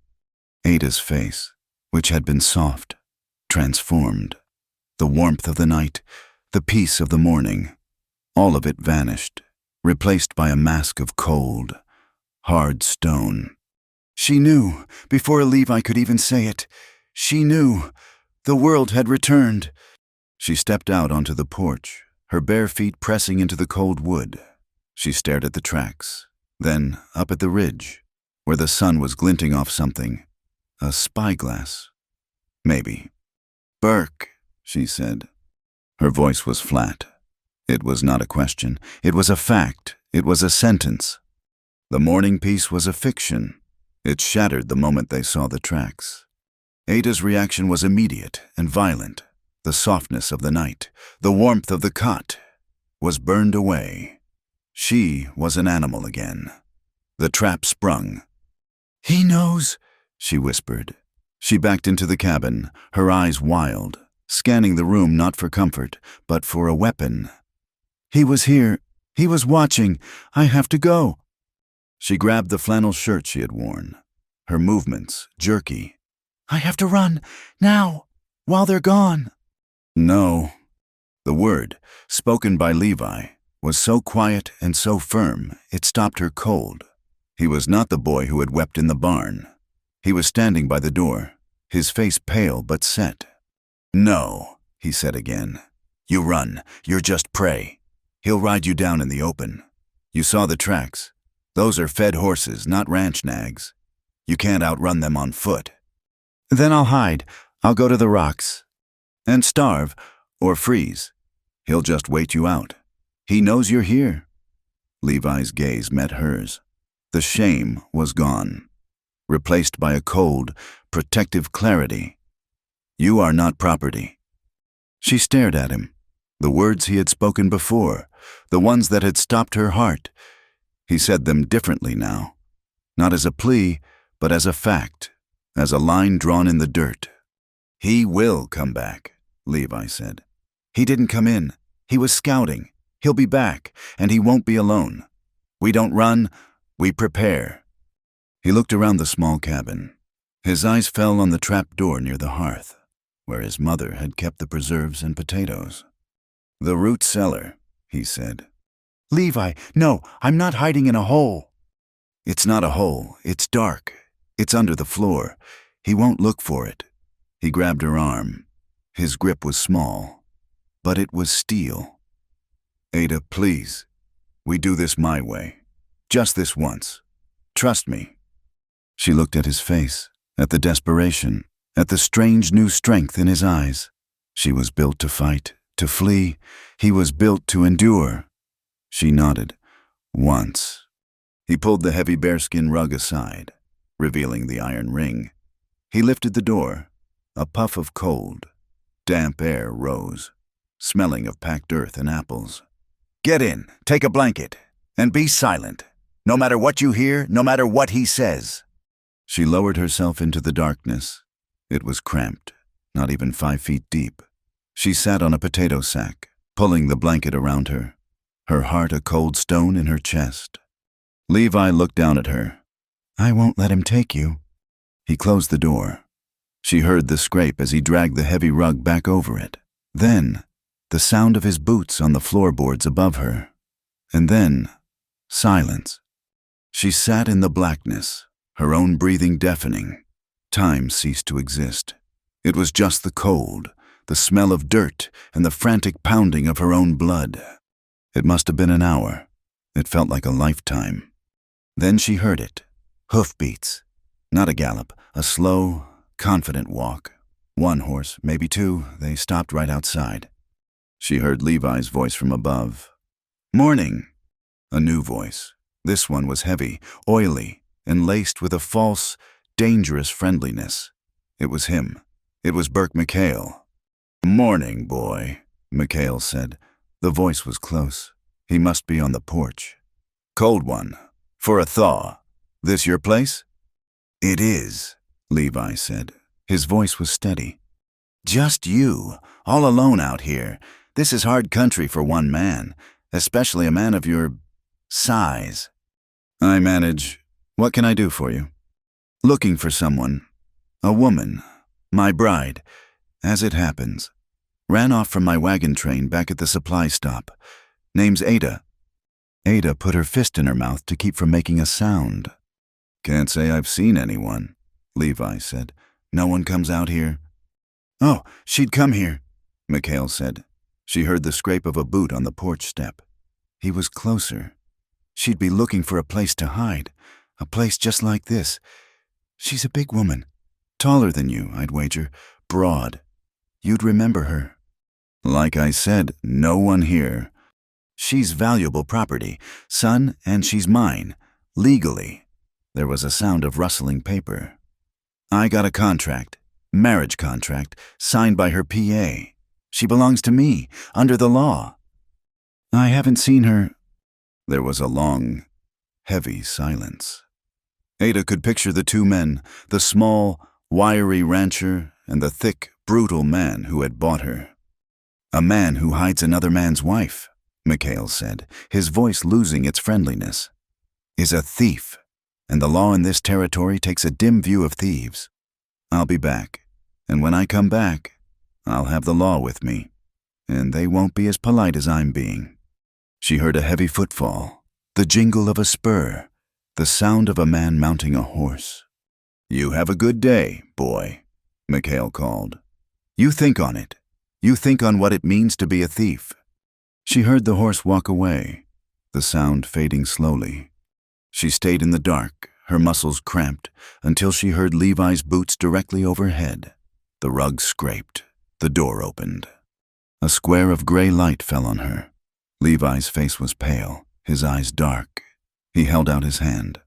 Ada's face, which had been soft, transformed. The warmth of the night, the peace of the morning, all of it vanished, replaced by a mask of cold, hard stone. She knew, before Levi could even say it. She knew. The world had returned. She stepped out onto the porch, her bare feet pressing into the cold wood. She stared at the tracks, then up at the ridge, where the sun was glinting off something. A spyglass. Maybe. "Burke," she said. Her voice was flat. It was not a question. It was a fact. It was a sentence. The morning piece was a fiction. It shattered the moment they saw the tracks. Ada's reaction was immediate and violent. The softness of the night, the warmth of the cot, was burned away. She was an animal again. The trap sprung. "He knows," she whispered. She backed into the cabin, her eyes wild, scanning the room not for comfort, but for a weapon. "He was here. He was watching. I have to go." She grabbed the flannel shirt she had worn, her movements jerky. "I have to run, now, while they're gone." "No." The word, spoken by Levi, was so quiet and so firm it stopped her cold. He was not the boy who had wept in the barn. He was standing by the door, his face pale but set. "No," he said again. "You run. You're just prey. He'll ride you down in the open. You saw the tracks. Those are fed horses, not ranch nags. You can't outrun them on foot." "Then I'll hide. I'll go to the rocks." "And starve, or freeze. He'll just wait you out. He knows you're here." Levi's gaze met hers. The shame was gone, replaced by a cold, protective clarity. "You are not property." She stared at him. The words he had spoken before, the ones that had stopped her heart. He said them differently now, not as a plea, but as a fact, as a line drawn in the dirt. "He will come back," Levi said. "He didn't come in. He was scouting. He'll be back, and he won't be alone. We don't run, we prepare." He looked around the small cabin. His eyes fell on the trap door near the hearth, where his mother had kept the preserves and potatoes. "The root cellar," he said. "Levi, no, I'm not hiding in a hole." "It's not a hole. It's dark. It's under the floor. He won't look for it." He grabbed her arm. His grip was small, but it was steel. "Ada, please. We do this my way. Just this once. Trust me." She looked at his face, at the desperation, at the strange new strength in his eyes. She was built to fight, to flee. He was built to endure. She nodded. "Once." He pulled the heavy bearskin rug aside, revealing the iron ring. He lifted the door. A puff of cold, damp air rose, smelling of packed earth and apples. "Get in, take a blanket, and be silent. No matter what you hear, no matter what he says." She lowered herself into the darkness. It was cramped, not even 5 feet deep. She sat on a potato sack, pulling the blanket around her, her heart a cold stone in her chest. Levi looked down at her. "I won't let him take you." He closed the door. She heard the scrape as he dragged the heavy rug back over it. Then, the sound of his boots on the floorboards above her. And then, Silence. She sat in the blackness, her own breathing deafening. Time ceased to exist. It was just the cold, the smell of dirt, and the frantic pounding of her own blood. It must have been an hour. It felt like a lifetime. Then she heard it. Hoofbeats. Not a gallop, a slow, confident walk. One horse, maybe two, they stopped right outside. She heard Levi's voice from above. "Morning." A new voice. This one was heavy, oily, and laced with a false, dangerous friendliness. It was him. It was Burke McHale. "Morning, boy," McHale said. The voice was close. He must be on the porch. "Cold one. For a thaw. This your place?" "It is," Levi said. His voice was steady. "Just you, all alone out here. This is hard country for one man, especially a man of your size." "I manage. What can I do for you?" "Looking for someone. A woman. My bride. As it happens. Ran off from my wagon train back at the supply stop. Name's Ada." Ada put her fist in her mouth to keep from making a sound. "Can't say I've seen anyone," Levi said. "No one comes out here?" "Oh, she'd come here," McHale said. She heard the scrape of a boot on the porch step. He was closer. "She'd be looking for a place to hide. A place just like this. She's a big woman. Taller than you, I'd wager. Broad. You'd remember her." "Like I said, no one here." "She's valuable property, son, and she's mine. Legally." There was a sound of rustling paper. "I got a contract. Marriage contract, signed by her PA. She belongs to me, under the law." "I haven't seen her." There was a long, heavy silence. Ada could picture the two men, the small, wiry rancher and the thick, brutal man who had bought her. "A man who hides another man's wife," McHale said, his voice losing its friendliness, "is a thief, and the law in this territory takes a dim view of thieves. I'll be back, and when I come back, I'll have the law with me, and they won't be as polite as I'm being." She heard a heavy footfall, the jingle of a spur, the sound of a man mounting a horse. "You have a good day, boy," McHale called. "You think on it. You think on what it means to be a thief." She heard the horse walk away, the sound fading slowly. She stayed in the dark, her muscles cramped, until she heard Levi's boots directly overhead. The rug scraped. The door opened. A square of gray light fell on her. Levi's face was pale, his eyes dark. He held out his hand.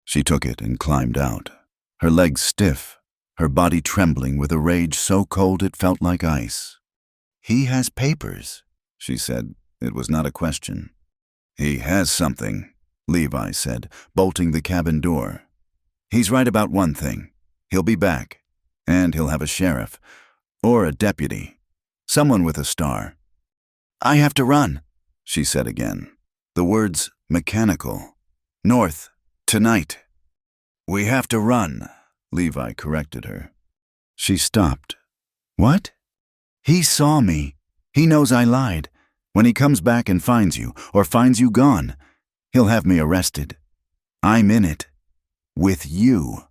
She took it and climbed out, her legs stiff, her body trembling with a rage so cold it felt like ice. "He has papers," she said. It was not a question. "He has something," Levi said, bolting the cabin door. "He's right about one thing. He'll be back, and he'll have a sheriff, or a deputy, someone with a star." "I have to run," she said again. The words mechanical. "North, tonight." "We have to run," Levi corrected her. She stopped. "What?" "He saw me. He knows I lied. When he comes back and finds you, or finds you gone, he'll have me arrested. I'm in it. With you."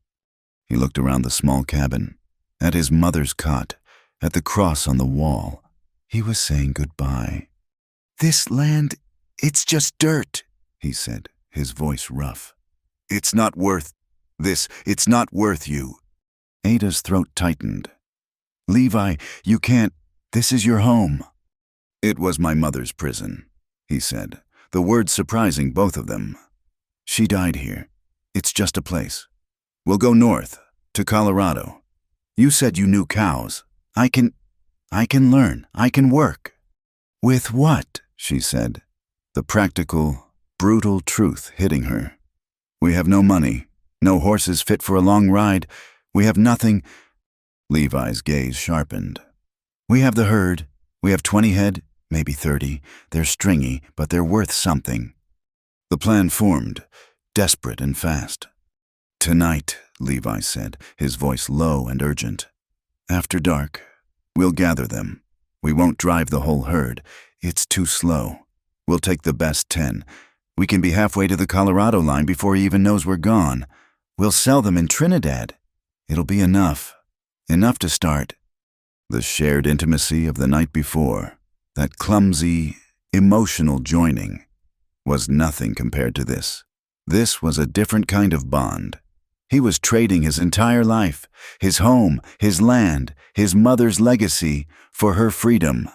He looked around the small cabin, at his mother's cot, at the cross on the wall. He was saying goodbye. "This land, it's just dirt," he said, his voice rough. "It's not worth this. It's not worth you." Ada's throat tightened. "Levi, you can't. This is your home." "It was my mother's prison," he said, the words surprising both of them. "She died here. It's just a place. We'll go north, to Colorado. You said you knew cows. I can learn. I can work." "With what?" she said, the practical, brutal truth hitting her. "We have no money, no horses fit for a long ride. We have nothing." Levi's gaze sharpened. "We have the herd. We have 20 head, maybe 30. They're stringy, but they're worth something." The plan formed, desperate and fast. "Tonight," Levi said, his voice low and urgent. "After dark, we'll gather them. We won't drive the whole herd. It's too slow. We'll take the best 10. We can be halfway to the Colorado line before he even knows we're gone. We'll sell them in Trinidad. It'll be enough. Enough to start. The shared intimacy of the night before, that clumsy, emotional joining, was nothing compared to this. This was a different kind of bond. He was trading his entire life, his home, his land, his mother's legacy, for her freedom.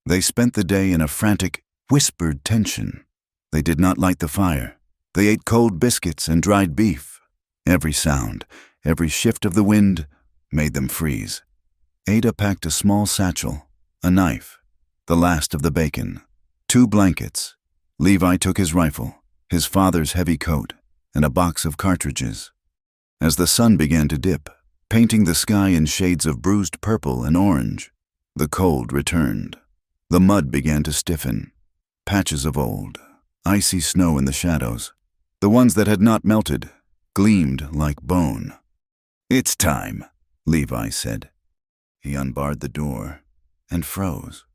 They spent the day in a frantic, whispered tension. They did not light the fire. They ate cold biscuits and dried beef. Every sound, every shift of the wind made them freeze. Ada packed a small satchel, a knife, the last of the bacon, 2 blankets. Levi took his rifle, his father's heavy coat, and a box of cartridges. As the sun began to dip, painting the sky in shades of bruised purple and orange, the cold returned. The mud began to stiffen. Patches of old, icy snow in the shadows, the ones that had not melted, gleamed like bone. "It's time," Levi said. He unbarred the door and froze.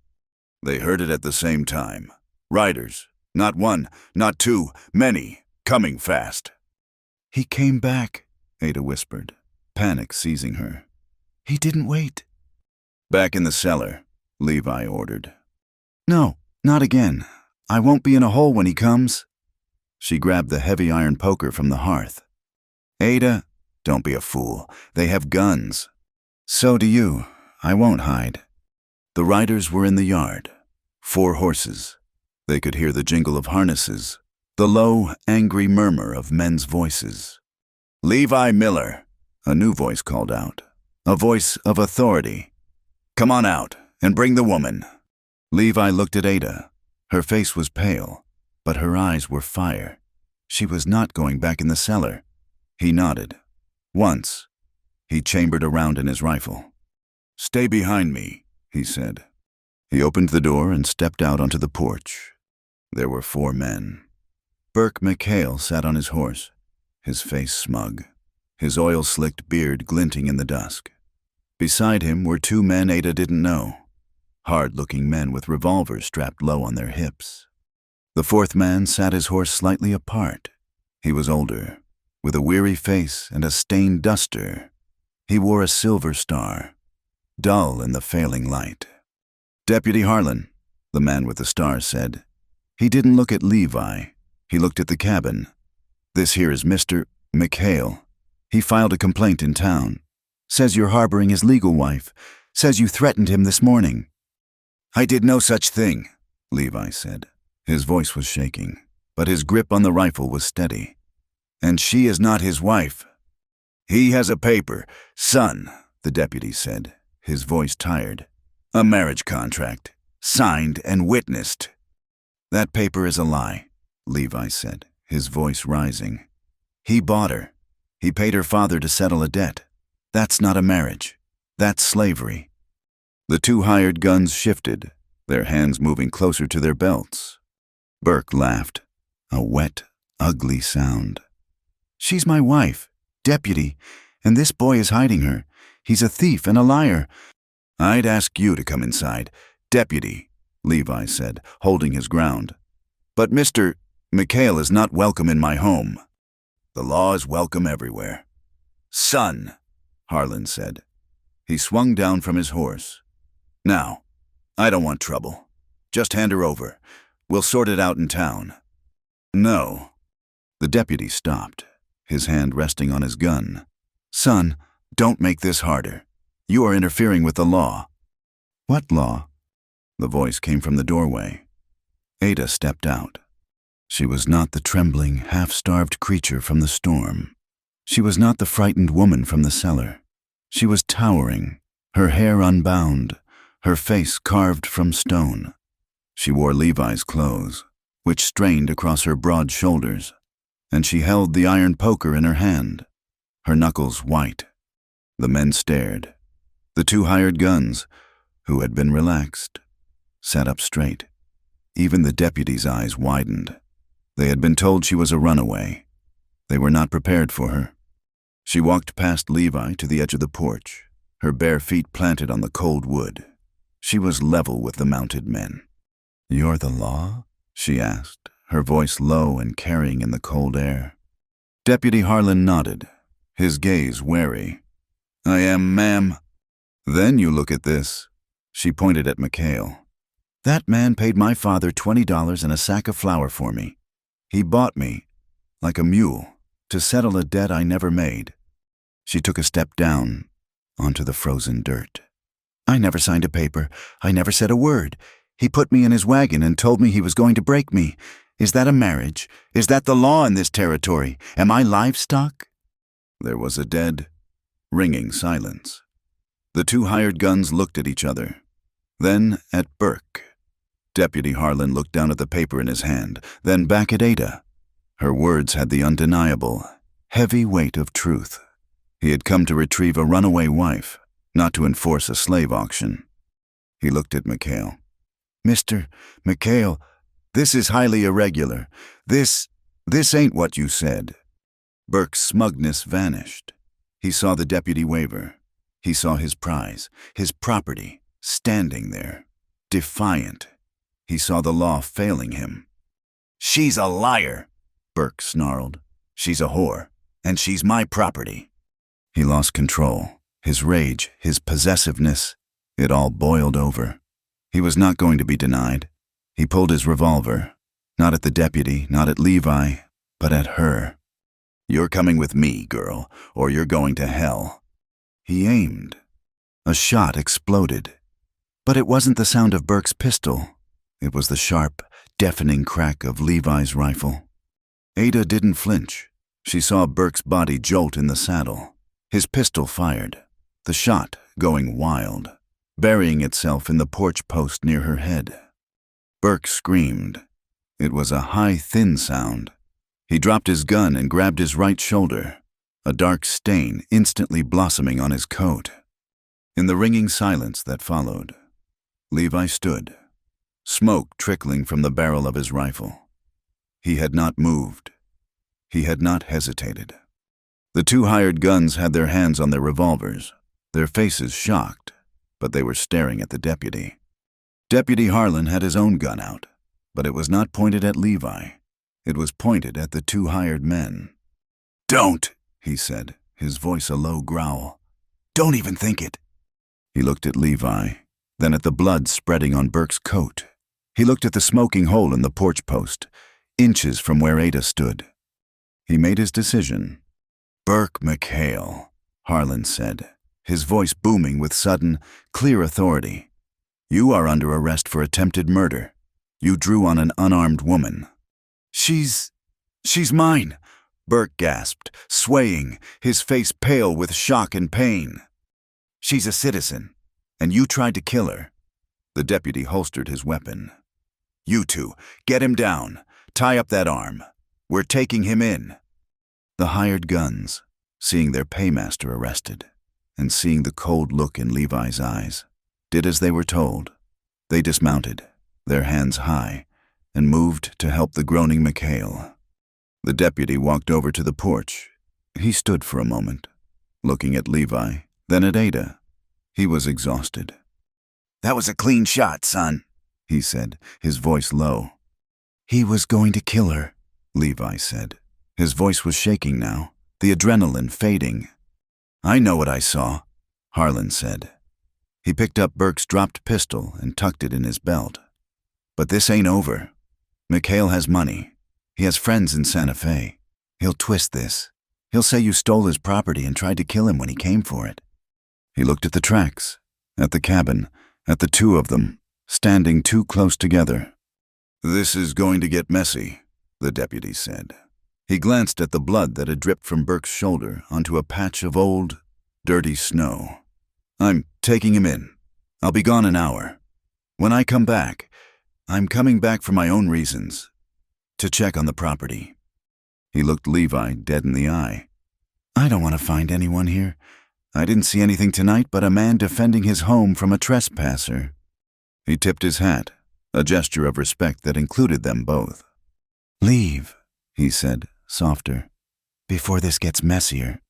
They heard it at the same time. Riders, not one, not two, many, coming fast. "He came back," Ada whispered, panic seizing her. "He didn't wait." "Back in the cellar," Levi ordered. "No, not again. I won't be in a hole when he comes." She grabbed the heavy iron poker from the hearth. "Ada, don't be a fool. They have guns." "So do you. I won't hide." The riders were in the yard. 4 horses. They could hear the jingle of harnesses, the low, angry murmur of men's voices. "Levi Miller," a new voice called out, a voice of authority. "Come on out and bring the woman." Levi looked at Ada. Her face was pale, but her eyes were fire. She was not going back in the cellar. He nodded. Once, he chambered a round in his rifle. "Stay behind me," he said. He opened the door and stepped out onto the porch. There were 4 men. Burke McHale sat on his horse, his face smug, his oil-slicked beard glinting in the dusk. Beside him were 2 men Ada didn't know, hard-looking men with revolvers strapped low on their hips. The 4th man sat his horse slightly apart. He was older, with a weary face and a stained duster. He wore a silver star, dull in the failing light. "Deputy Harlan," the man with the star said. He didn't look at Levi. He looked at the cabin. "This here is Mr. McHale. He filed a complaint in town. Says you're harboring his legal wife. Says you threatened him this morning." "I did no such thing," Levi said. His voice was shaking, but his grip on the rifle was steady. "And she is not his wife." "He has a paper, son," the deputy said, his voice tired. "A marriage contract, signed and witnessed." "That paper is a lie," Levi said, his voice rising. "He bought her. He paid her father to settle a debt. That's not a marriage. That's slavery." The 2 hired guns shifted, their hands moving closer to their belts. Burke laughed, a wet, ugly sound. "She's my wife, deputy, and this boy is hiding her. He's a thief and a liar." "I'd ask you to come inside, deputy," Levi said, holding his ground. "But Mr. McHale is not welcome in my home." "The law is welcome everywhere." "Son," Harlan said. He swung down from his horse. "Now, I don't want trouble. Just hand her over. We'll sort it out in town." "No." The deputy stopped, his hand resting on his gun. "Son, don't make this harder. You are interfering with the law." "What law?" The voice came from the doorway. Ada stepped out. She was not the trembling, half-starved creature from the storm. She was not the frightened woman from the cellar. She was towering, her hair unbound, her face carved from stone. She wore Levi's clothes, which strained across her broad shoulders, and she held the iron poker in her hand, her knuckles white. The men stared. The 2 hired guns, who had been relaxed, sat up straight. Even the deputy's eyes widened. They had been told she was a runaway. They were not prepared for her. She walked past Levi to the edge of the porch, her bare feet planted on the cold wood. She was level with the mounted men. "You're the law?" she asked, her voice low and carrying in the cold air. Deputy Harlan nodded, his gaze wary. "I am, ma'am." "Then you look at this." She pointed at McHale. "That man paid my father $20 and a sack of flour for me. He bought me, like a mule, to settle a debt I never made." She took a step down onto the frozen dirt. "I never signed a paper. I never said a word. He put me in his wagon and told me he was going to break me. Is that a marriage? Is that the law in this territory? Am I livestock?" There was a dead, ringing silence. The two hired guns looked at each other, then at Burke. Deputy Harlan looked down at the paper in his hand, then back at Ada. Her words had the undeniable, heavy weight of truth. He had come to retrieve a runaway wife, not to enforce a slave auction. He looked at McHale. "Mr. McHale, this is highly irregular. This ain't what you said." Burke's smugness vanished. He saw the deputy waver. He saw his prize, his property, standing there, defiant. He saw the law failing him. "She's a liar," Burke snarled. "She's a whore, and she's my property." He lost control. His rage, his possessiveness, it all boiled over. He was not going to be denied. He pulled his revolver, not at the deputy, not at Levi, but at her. "You're coming with me, girl, or you're going to hell." He aimed. A shot exploded. But it wasn't the sound of Burke's pistol. It was the sharp, deafening crack of Levi's rifle. Ada didn't flinch. She saw Burke's body jolt in the saddle. His pistol fired, the shot going wild, burying itself in the porch post near her head. Burke screamed. It was a high, thin sound. He dropped his gun and grabbed his right shoulder, a dark stain instantly blossoming on his coat. In the ringing silence that followed, Levi stood, smoke trickling from the barrel of his rifle. He had not moved. He had not hesitated. The two hired guns had their hands on their revolvers, their faces shocked, but they were staring at the deputy. Deputy Harlan had his own gun out, but it was not pointed at Levi. It was pointed at the two hired men. "Don't," he said, his voice a low growl. "Don't even think it." He looked at Levi, then at the blood spreading on Burke's coat. He looked at the smoking hole in the porch post, inches from where Ada stood. He made his decision. "Burke McHale," Harlan said, his voice booming with sudden, clear authority. "You are under arrest for attempted murder. You drew on an unarmed woman." She's mine," Burke gasped, swaying, his face pale with shock and pain. "She's a citizen, and you tried to kill her." The deputy holstered his weapon. "You two, get him down. Tie up that arm. We're taking him in." The hired guns, seeing their paymaster arrested, and seeing the cold look in Levi's eyes, did as they were told. They dismounted, their hands high, and moved to help the groaning McHale. The deputy walked over to the porch. He stood for a moment, looking at Levi, then at Ada. He was exhausted. "That was a clean shot, son," he said, his voice low. "He was going to kill her," Levi said. His voice was shaking now, the adrenaline fading. "I know what I saw," Harlan said. He picked up Burke's dropped pistol and tucked it in his belt. "But this ain't over. McHale has money. He has friends in Santa Fe. He'll twist this. He'll say you stole his property and tried to kill him when he came for it." He looked at the tracks, at the cabin, at the two of them, standing too close together. "This is going to get messy," the deputy said. He glanced at the blood that had dripped from Burke's shoulder onto a patch of old, dirty snow. "I'm taking him in. I'll be gone an hour. When I come back, I'm coming back for my own reasons, to check on the property." He looked Levi dead in the eye. "I don't want to find anyone here. I didn't see anything tonight but a man defending his home from a trespasser." He tipped his hat, a gesture of respect that included them both. "Leave," he said, softer, "before this gets messier."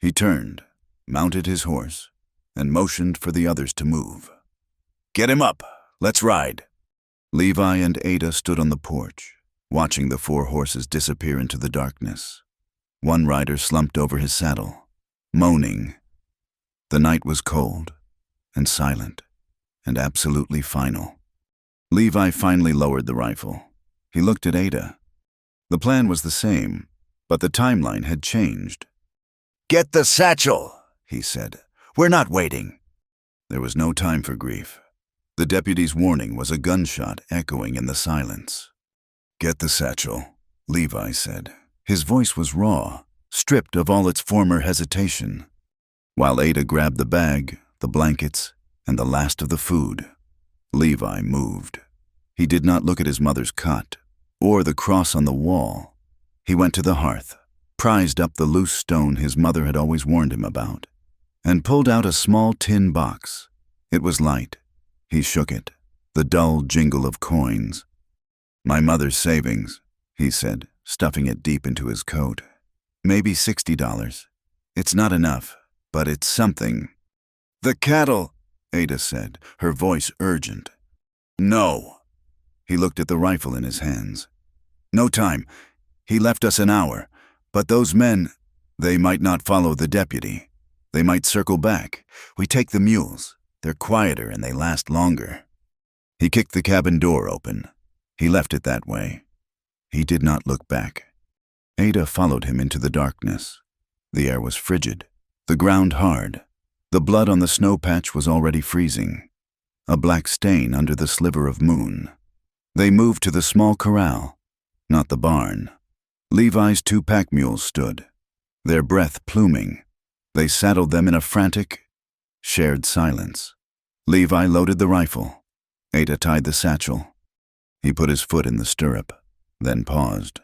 He turned, mounted his horse, and motioned for the others to move. "Get him up. Let's ride." Levi and Ada stood on the porch. watching the four horses disappear into the darkness. One rider slumped over his saddle, moaning. The night was cold and silent and absolutely final. Levi finally lowered the rifle. He looked at Ada. The plan was the same, but the timeline had changed. "Get the satchel," he said. "We're not waiting." There was no time for grief. The deputy's warning was a gunshot echoing in the silence. "Get the satchel," Levi said. His voice was raw, stripped of all its former hesitation. While Ada grabbed the bag, the blankets, and the last of the food, Levi moved. He did not look at his mother's cot or the cross on the wall. He went to the hearth, prized up the loose stone his mother had always warned him about, and pulled out a small tin box. It was light. He shook it, the dull jingle of coins. "My mother's savings," he said, stuffing it deep into his coat. "Maybe $60. It's not enough, but it's something." "The cattle," Ada said, her voice urgent. "No." He looked at the rifle in his hands. "No time. He left us an hour. But those men, they might not follow the deputy. They might circle back. We take the mules. They're quieter and they last longer." He kicked the cabin door open. He left it that way. He did not look back. Ada followed him into the darkness. The air was frigid, the ground hard. The blood on the snow patch was already freezing, a black stain under the sliver of moon. They moved to the small corral, not the barn. Levi's 2 pack mules stood, their breath pluming. They saddled them in a frantic, shared silence. Levi loaded the rifle. Ada tied the satchel. He put his foot in the stirrup, then paused.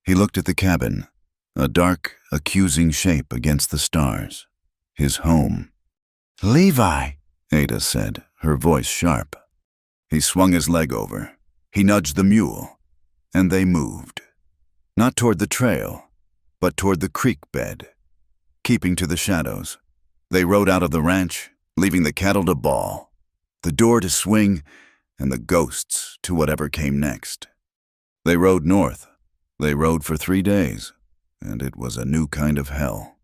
He looked at the cabin, a dark, accusing shape against the stars. His home. "Levi," Ada said, her voice sharp. He swung his leg over. He nudged the mule, and they moved. Not toward the trail, but toward the creek bed, keeping to the shadows. They rode out of the ranch, leaving the cattle to bawl, the door to swing, and the ghosts to whatever came next. They rode north. They rode for 3 days, and it was a new kind of hell.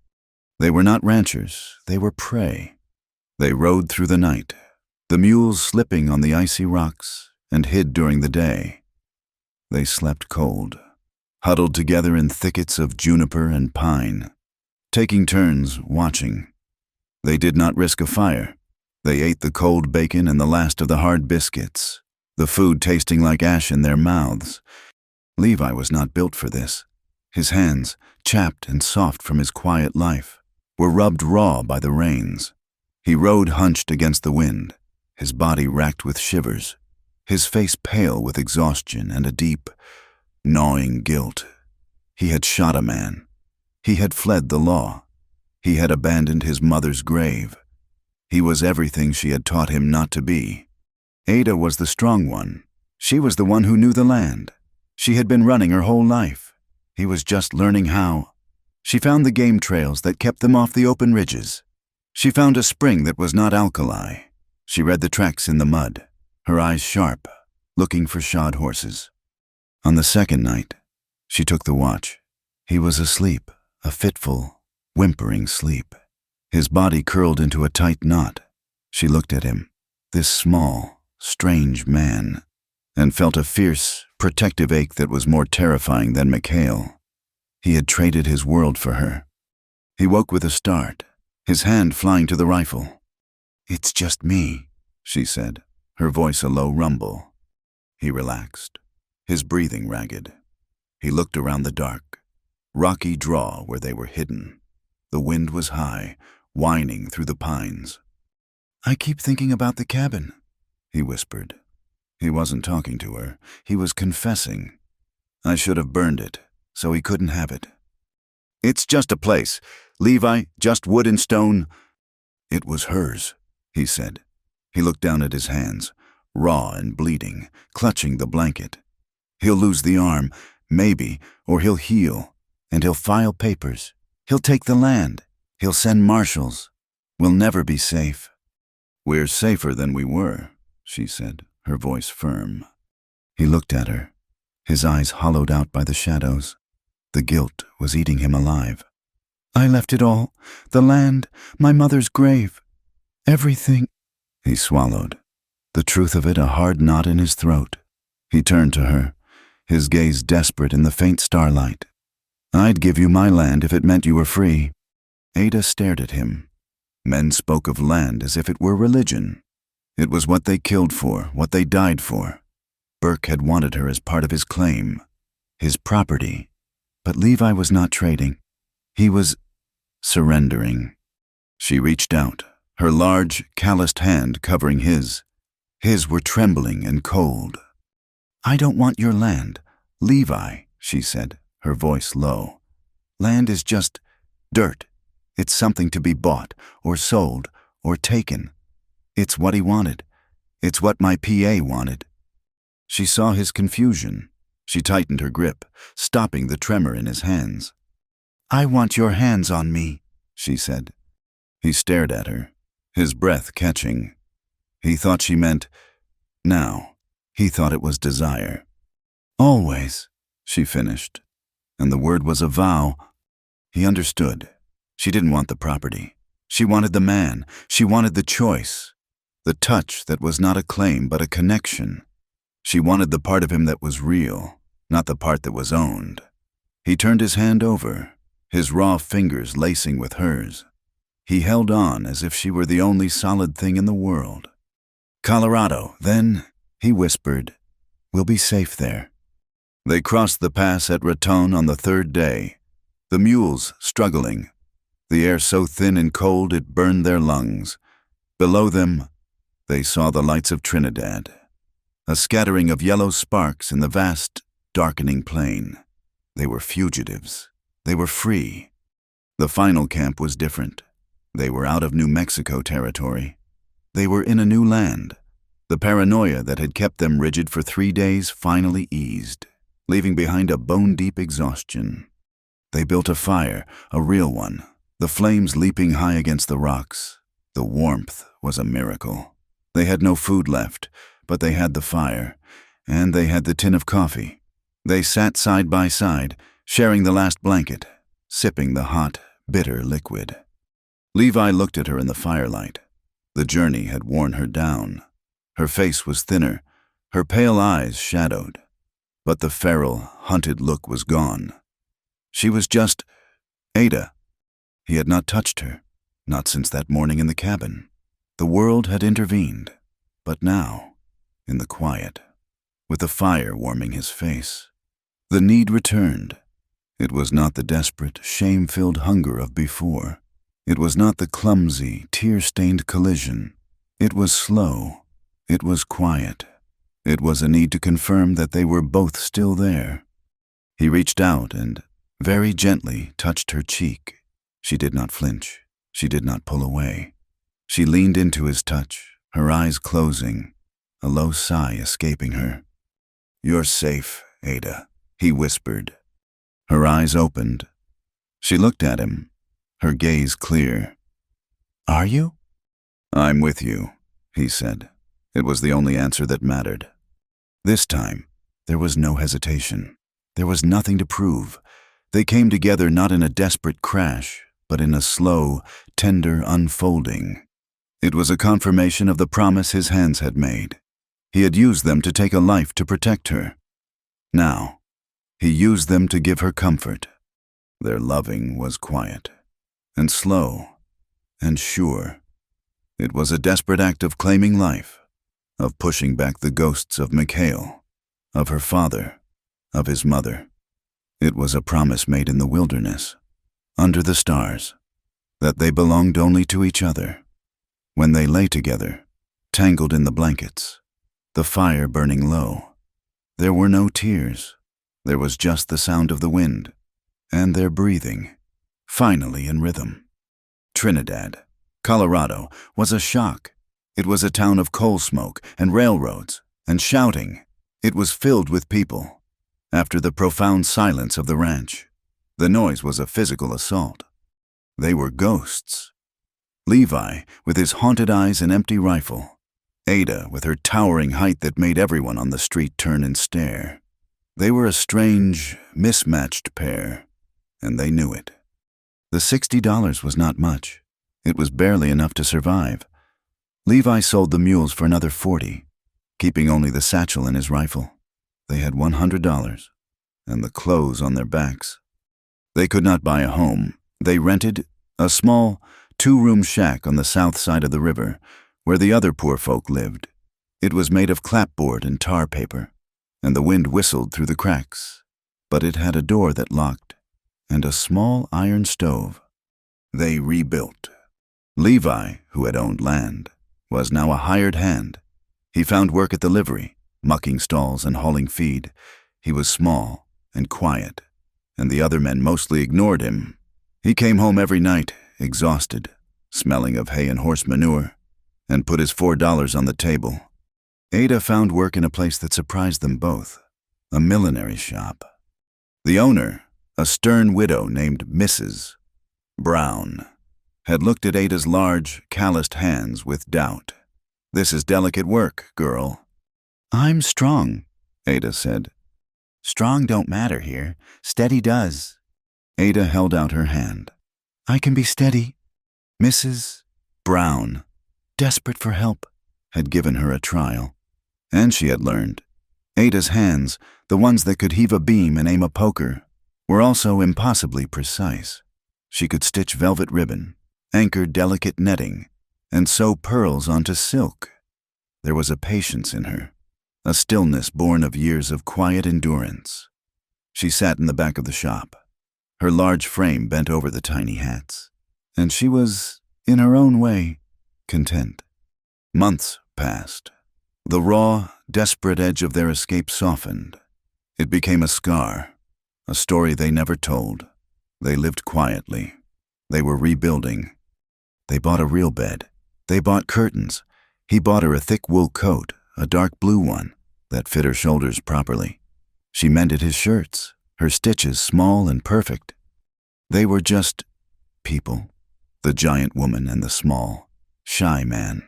They were not ranchers, they were prey. They rode through the night, the mules slipping on the icy rocks, and hid during the day. They slept cold, huddled together in thickets of juniper and pine, taking turns watching. They did not risk a fire. They ate the cold bacon and the last of the hard biscuits, the food tasting like ash in their mouths. Levi was not built for this. His hands, chapped and soft from his quiet life, were rubbed raw by the rains. He rode hunched against the wind, his body racked with shivers, his face pale with exhaustion and a deep, gnawing guilt. He had shot a man. He had fled the law. He had abandoned his mother's grave. He was everything she had taught him not to be. Ada was the strong one. She was the one who knew the land. She had been running her whole life. He was just learning how. She found the game trails that kept them off the open ridges. She found a spring that was not alkali. She read the tracks in the mud, her eyes sharp, looking for shod horses. On the second night, she took the watch. He was asleep, a fitful, whimpering sleep. His body curled into a tight knot. She looked at him, this small, strange man, and felt a fierce, protective ache that was more terrifying than McHale. He had traded his world for her. He woke with a start, his hand flying to the rifle. "It's just me," she said, her voice a low rumble. He relaxed, his breathing ragged. He looked around the dark, rocky draw where they were hidden. The wind was high, whining through the pines. "I keep thinking about the cabin," he whispered. He wasn't talking to her. He was confessing. "I should have burned it, so he couldn't have it." "It's just a place. Levi, just wood and stone." "It was hers," he said. He looked down at his hands, raw and bleeding, clutching the blanket. "He'll lose the arm, maybe, or he'll heal, and he'll file papers. He'll take the land. He'll send marshals. We'll never be safe." "We're safer than we were," she said, her voice firm. He looked at her. his eyes hollowed out by the shadows. The guilt was eating him alive. "I left it all, the land, my mother's grave, everything." He swallowed, the truth of it a hard knot in his throat. He turned to her, his gaze desperate in the faint starlight. "I'd give you my land if it meant you were free." Ada stared at him. Men spoke of land as if it were religion. It was what they killed for, what they died for. Burke had wanted her as part of his claim, his property. But Levi was not trading. He was surrendering. She reached out, her large, calloused hand covering his. His were trembling and cold. "I don't want your land, Levi," she said, her voice low. "Land is just dirt. It's something to be bought, or sold, or taken. It's what he wanted. It's what my PA wanted." She saw his confusion. She tightened her grip, stopping the tremor in his hands. "I want your hands on me," she said. He stared at her, his breath catching. He thought she meant now. He thought it was desire. "Always," she finished, and the word was a vow. He understood. She didn't want the property. She wanted the man. She wanted the choice. The touch that was not a claim but a connection. She wanted the part of him that was real, not the part that was owned. He turned his hand over, his raw fingers lacing with hers. He held on as if she were the only solid thing in the world. "Colorado, then," he whispered. "We'll be safe there." They crossed the pass at Raton on the third day, the mules struggling, the air so thin and cold it burned their lungs. Below them, they saw the lights of Trinidad, a scattering of yellow sparks in the vast, darkening plain. They were fugitives. They were free. The final camp was different. They were out of New Mexico territory. They were in a new land. The paranoia that had kept them rigid for 3 days finally eased, leaving behind a bone-deep exhaustion. They built a fire, a real one, the flames leaping high against the rocks. The warmth was a miracle. They had no food left, but they had the fire, and they had the tin of coffee. They sat side by side, sharing the last blanket, sipping the hot, bitter liquid. Levi looked at her in the firelight. The journey had worn her down. Her face was thinner, her pale eyes shadowed. But the feral, hunted look was gone. She was just Ada. He had not touched her, not since that morning in the cabin. The world had intervened, but now, in the quiet, with the fire warming his face, the need returned. It was not the desperate, shame-filled hunger of before. It was not the clumsy, tear-stained collision. It was slow. It was quiet. It was a need to confirm that they were both still there. He reached out and, very gently, touched her cheek. She did not flinch. She did not pull away. She leaned into his touch, her eyes closing, a low sigh escaping her. "You're safe, Ada," he whispered. Her eyes opened. She looked at him, her gaze clear. "Are you?" "I'm with you," he said. It was the only answer that mattered. This time, there was no hesitation. There was nothing to prove. They came together not in a desperate crash, but in a slow, tender unfolding. It was a confirmation of the promise his hands had made. He had used them to take a life to protect her. Now, he used them to give her comfort. Their loving was quiet, and slow, and sure. It was a desperate act of claiming life, of pushing back the ghosts of Mikhail, of her father, of his mother. It was a promise made in the wilderness, under the stars, that they belonged only to each other. When they lay together, tangled in the blankets, the fire burning low, there were no tears. There was just the sound of the wind, and their breathing, finally in rhythm. Trinidad, Colorado, was a shock. It was a town of coal smoke and railroads and shouting. It was filled with people. After the profound silence of the ranch, the noise was a physical assault. They were ghosts. Levi, with his haunted eyes and empty rifle. Ada, with her towering height that made everyone on the street turn and stare. They were a strange, mismatched pair, and they knew it. The $60 was not much. It was barely enough to survive. Levi sold the mules for another $40, keeping only the satchel and his rifle. They had $100, and the clothes on their backs. They could not buy a home. They rented a small, 2-room shack on the south side of the river, where the other poor folk lived. It was made of clapboard and tar paper, and the wind whistled through the cracks, but it had a door that locked, and a small iron stove. They rebuilt. Levi, who had owned land, was now a hired hand. He found work at the livery, mucking stalls and hauling feed. He was small and quiet, and the other men mostly ignored him. He came home every night, exhausted, smelling of hay and horse manure, and put his $4 on the table. Ada found work in a place that surprised them both, a millinery shop. The owner, a stern widow named Mrs. Brown, had looked at Ada's large, calloused hands with doubt. "This is delicate work, girl." "I'm strong," Ada said. "Strong don't matter here. Steady does." Ada held out her hand. "I can be steady." Mrs. Brown, desperate for help, had given her a trial, and she had learned. Ada's hands, the ones that could heave a beam and aim a poker, were also impossibly precise. She could stitch velvet ribbon, anchor delicate netting, and sew pearls onto silk. There was a patience in her, a stillness born of years of quiet endurance. She sat in the back of the shop, her large frame bent over the tiny hats, and she was, in her own way, content. Months passed. The raw, desperate edge of their escape softened. It became a scar, a story they never told. They lived quietly. They were rebuilding. They bought a real bed. They bought curtains. He bought her a thick wool coat, a dark blue one, that fit her shoulders properly. She mended his shirts, her stitches small and perfect. They were just people, the giant woman and the small, shy man.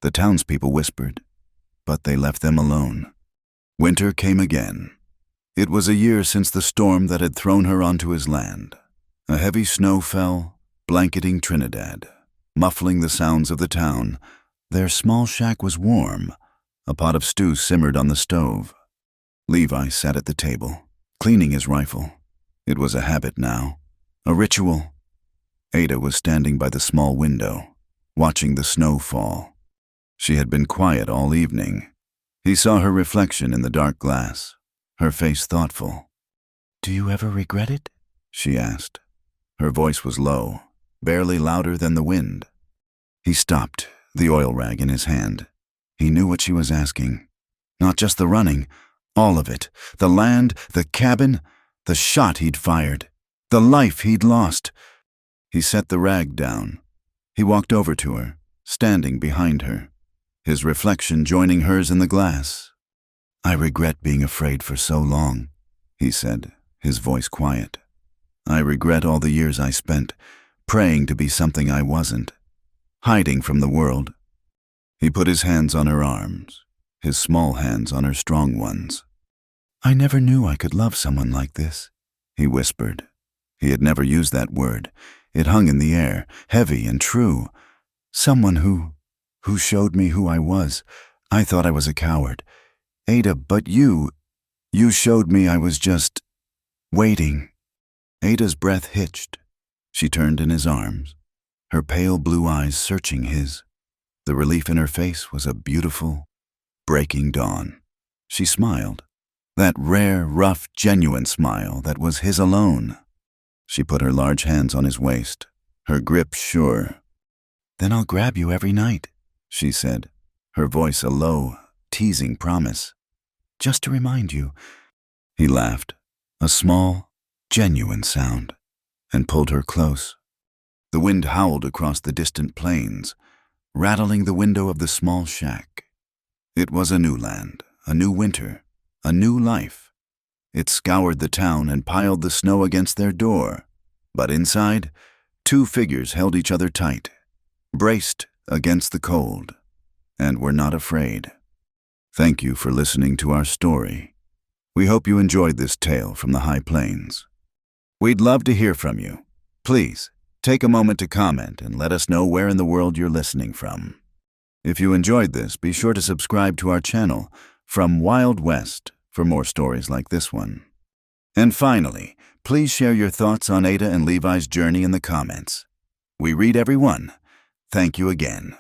The townspeople whispered, but they left them alone. Winter came again. It was a year since the storm that had thrown her onto his land. A heavy snow fell, blanketing Trinidad, muffling the sounds of the town. Their small shack was warm. A pot of stew simmered on the stove. Levi sat at the table, cleaning his rifle. It was a habit now, a ritual. Ada was standing by the small window, watching the snow fall. She had been quiet all evening. He saw her reflection in the dark glass, her face thoughtful. "Do you ever regret it?" she asked. Her voice was low, barely louder than the wind. He stopped, the oil rag in his hand. He knew what she was asking. Not just the running, all of it. The land, the cabin, the shot he'd fired, the life he'd lost. He set the rag down. He walked over to her, standing behind her, his reflection joining hers in the glass. "I regret being afraid for so long," he said, his voice quiet. "I regret all the years I spent praying to be something I wasn't, hiding from the world." He put his hands on her arms, his small hands on her strong ones. "I never knew I could love someone like this," he whispered. He had never used that word. It hung in the air, heavy and true. Someone who showed me who I was. I thought I was a coward. Ada, but you showed me I was just waiting. Ada's breath hitched. She turned in his arms, her pale blue eyes searching his. The relief in her face was a beautiful, breaking dawn. She smiled, that rare, rough, genuine smile that was his alone. She put her large hands on his waist, her grip sure. "Then I'll grab you every night," she said, her voice a low, teasing promise. "Just to remind you." He laughed, a small, genuine sound, and pulled her close. The wind howled across the distant plains, rattling the window of the small shack. It was a new land, a new winter, a new life. It scoured the town and piled the snow against their door. But inside, two figures held each other tight, braced against the cold, and were not afraid. Thank you for listening to our story. We hope you enjoyed this tale from the High Plains. We'd love to hear from you. Please, take a moment to comment and let us know where in the world you're listening from. If you enjoyed this, be sure to subscribe to our channel, From Wild West, for more stories like this one. And finally, please share your thoughts on Ada and Levi's journey in the comments. We read every one. Thank you again.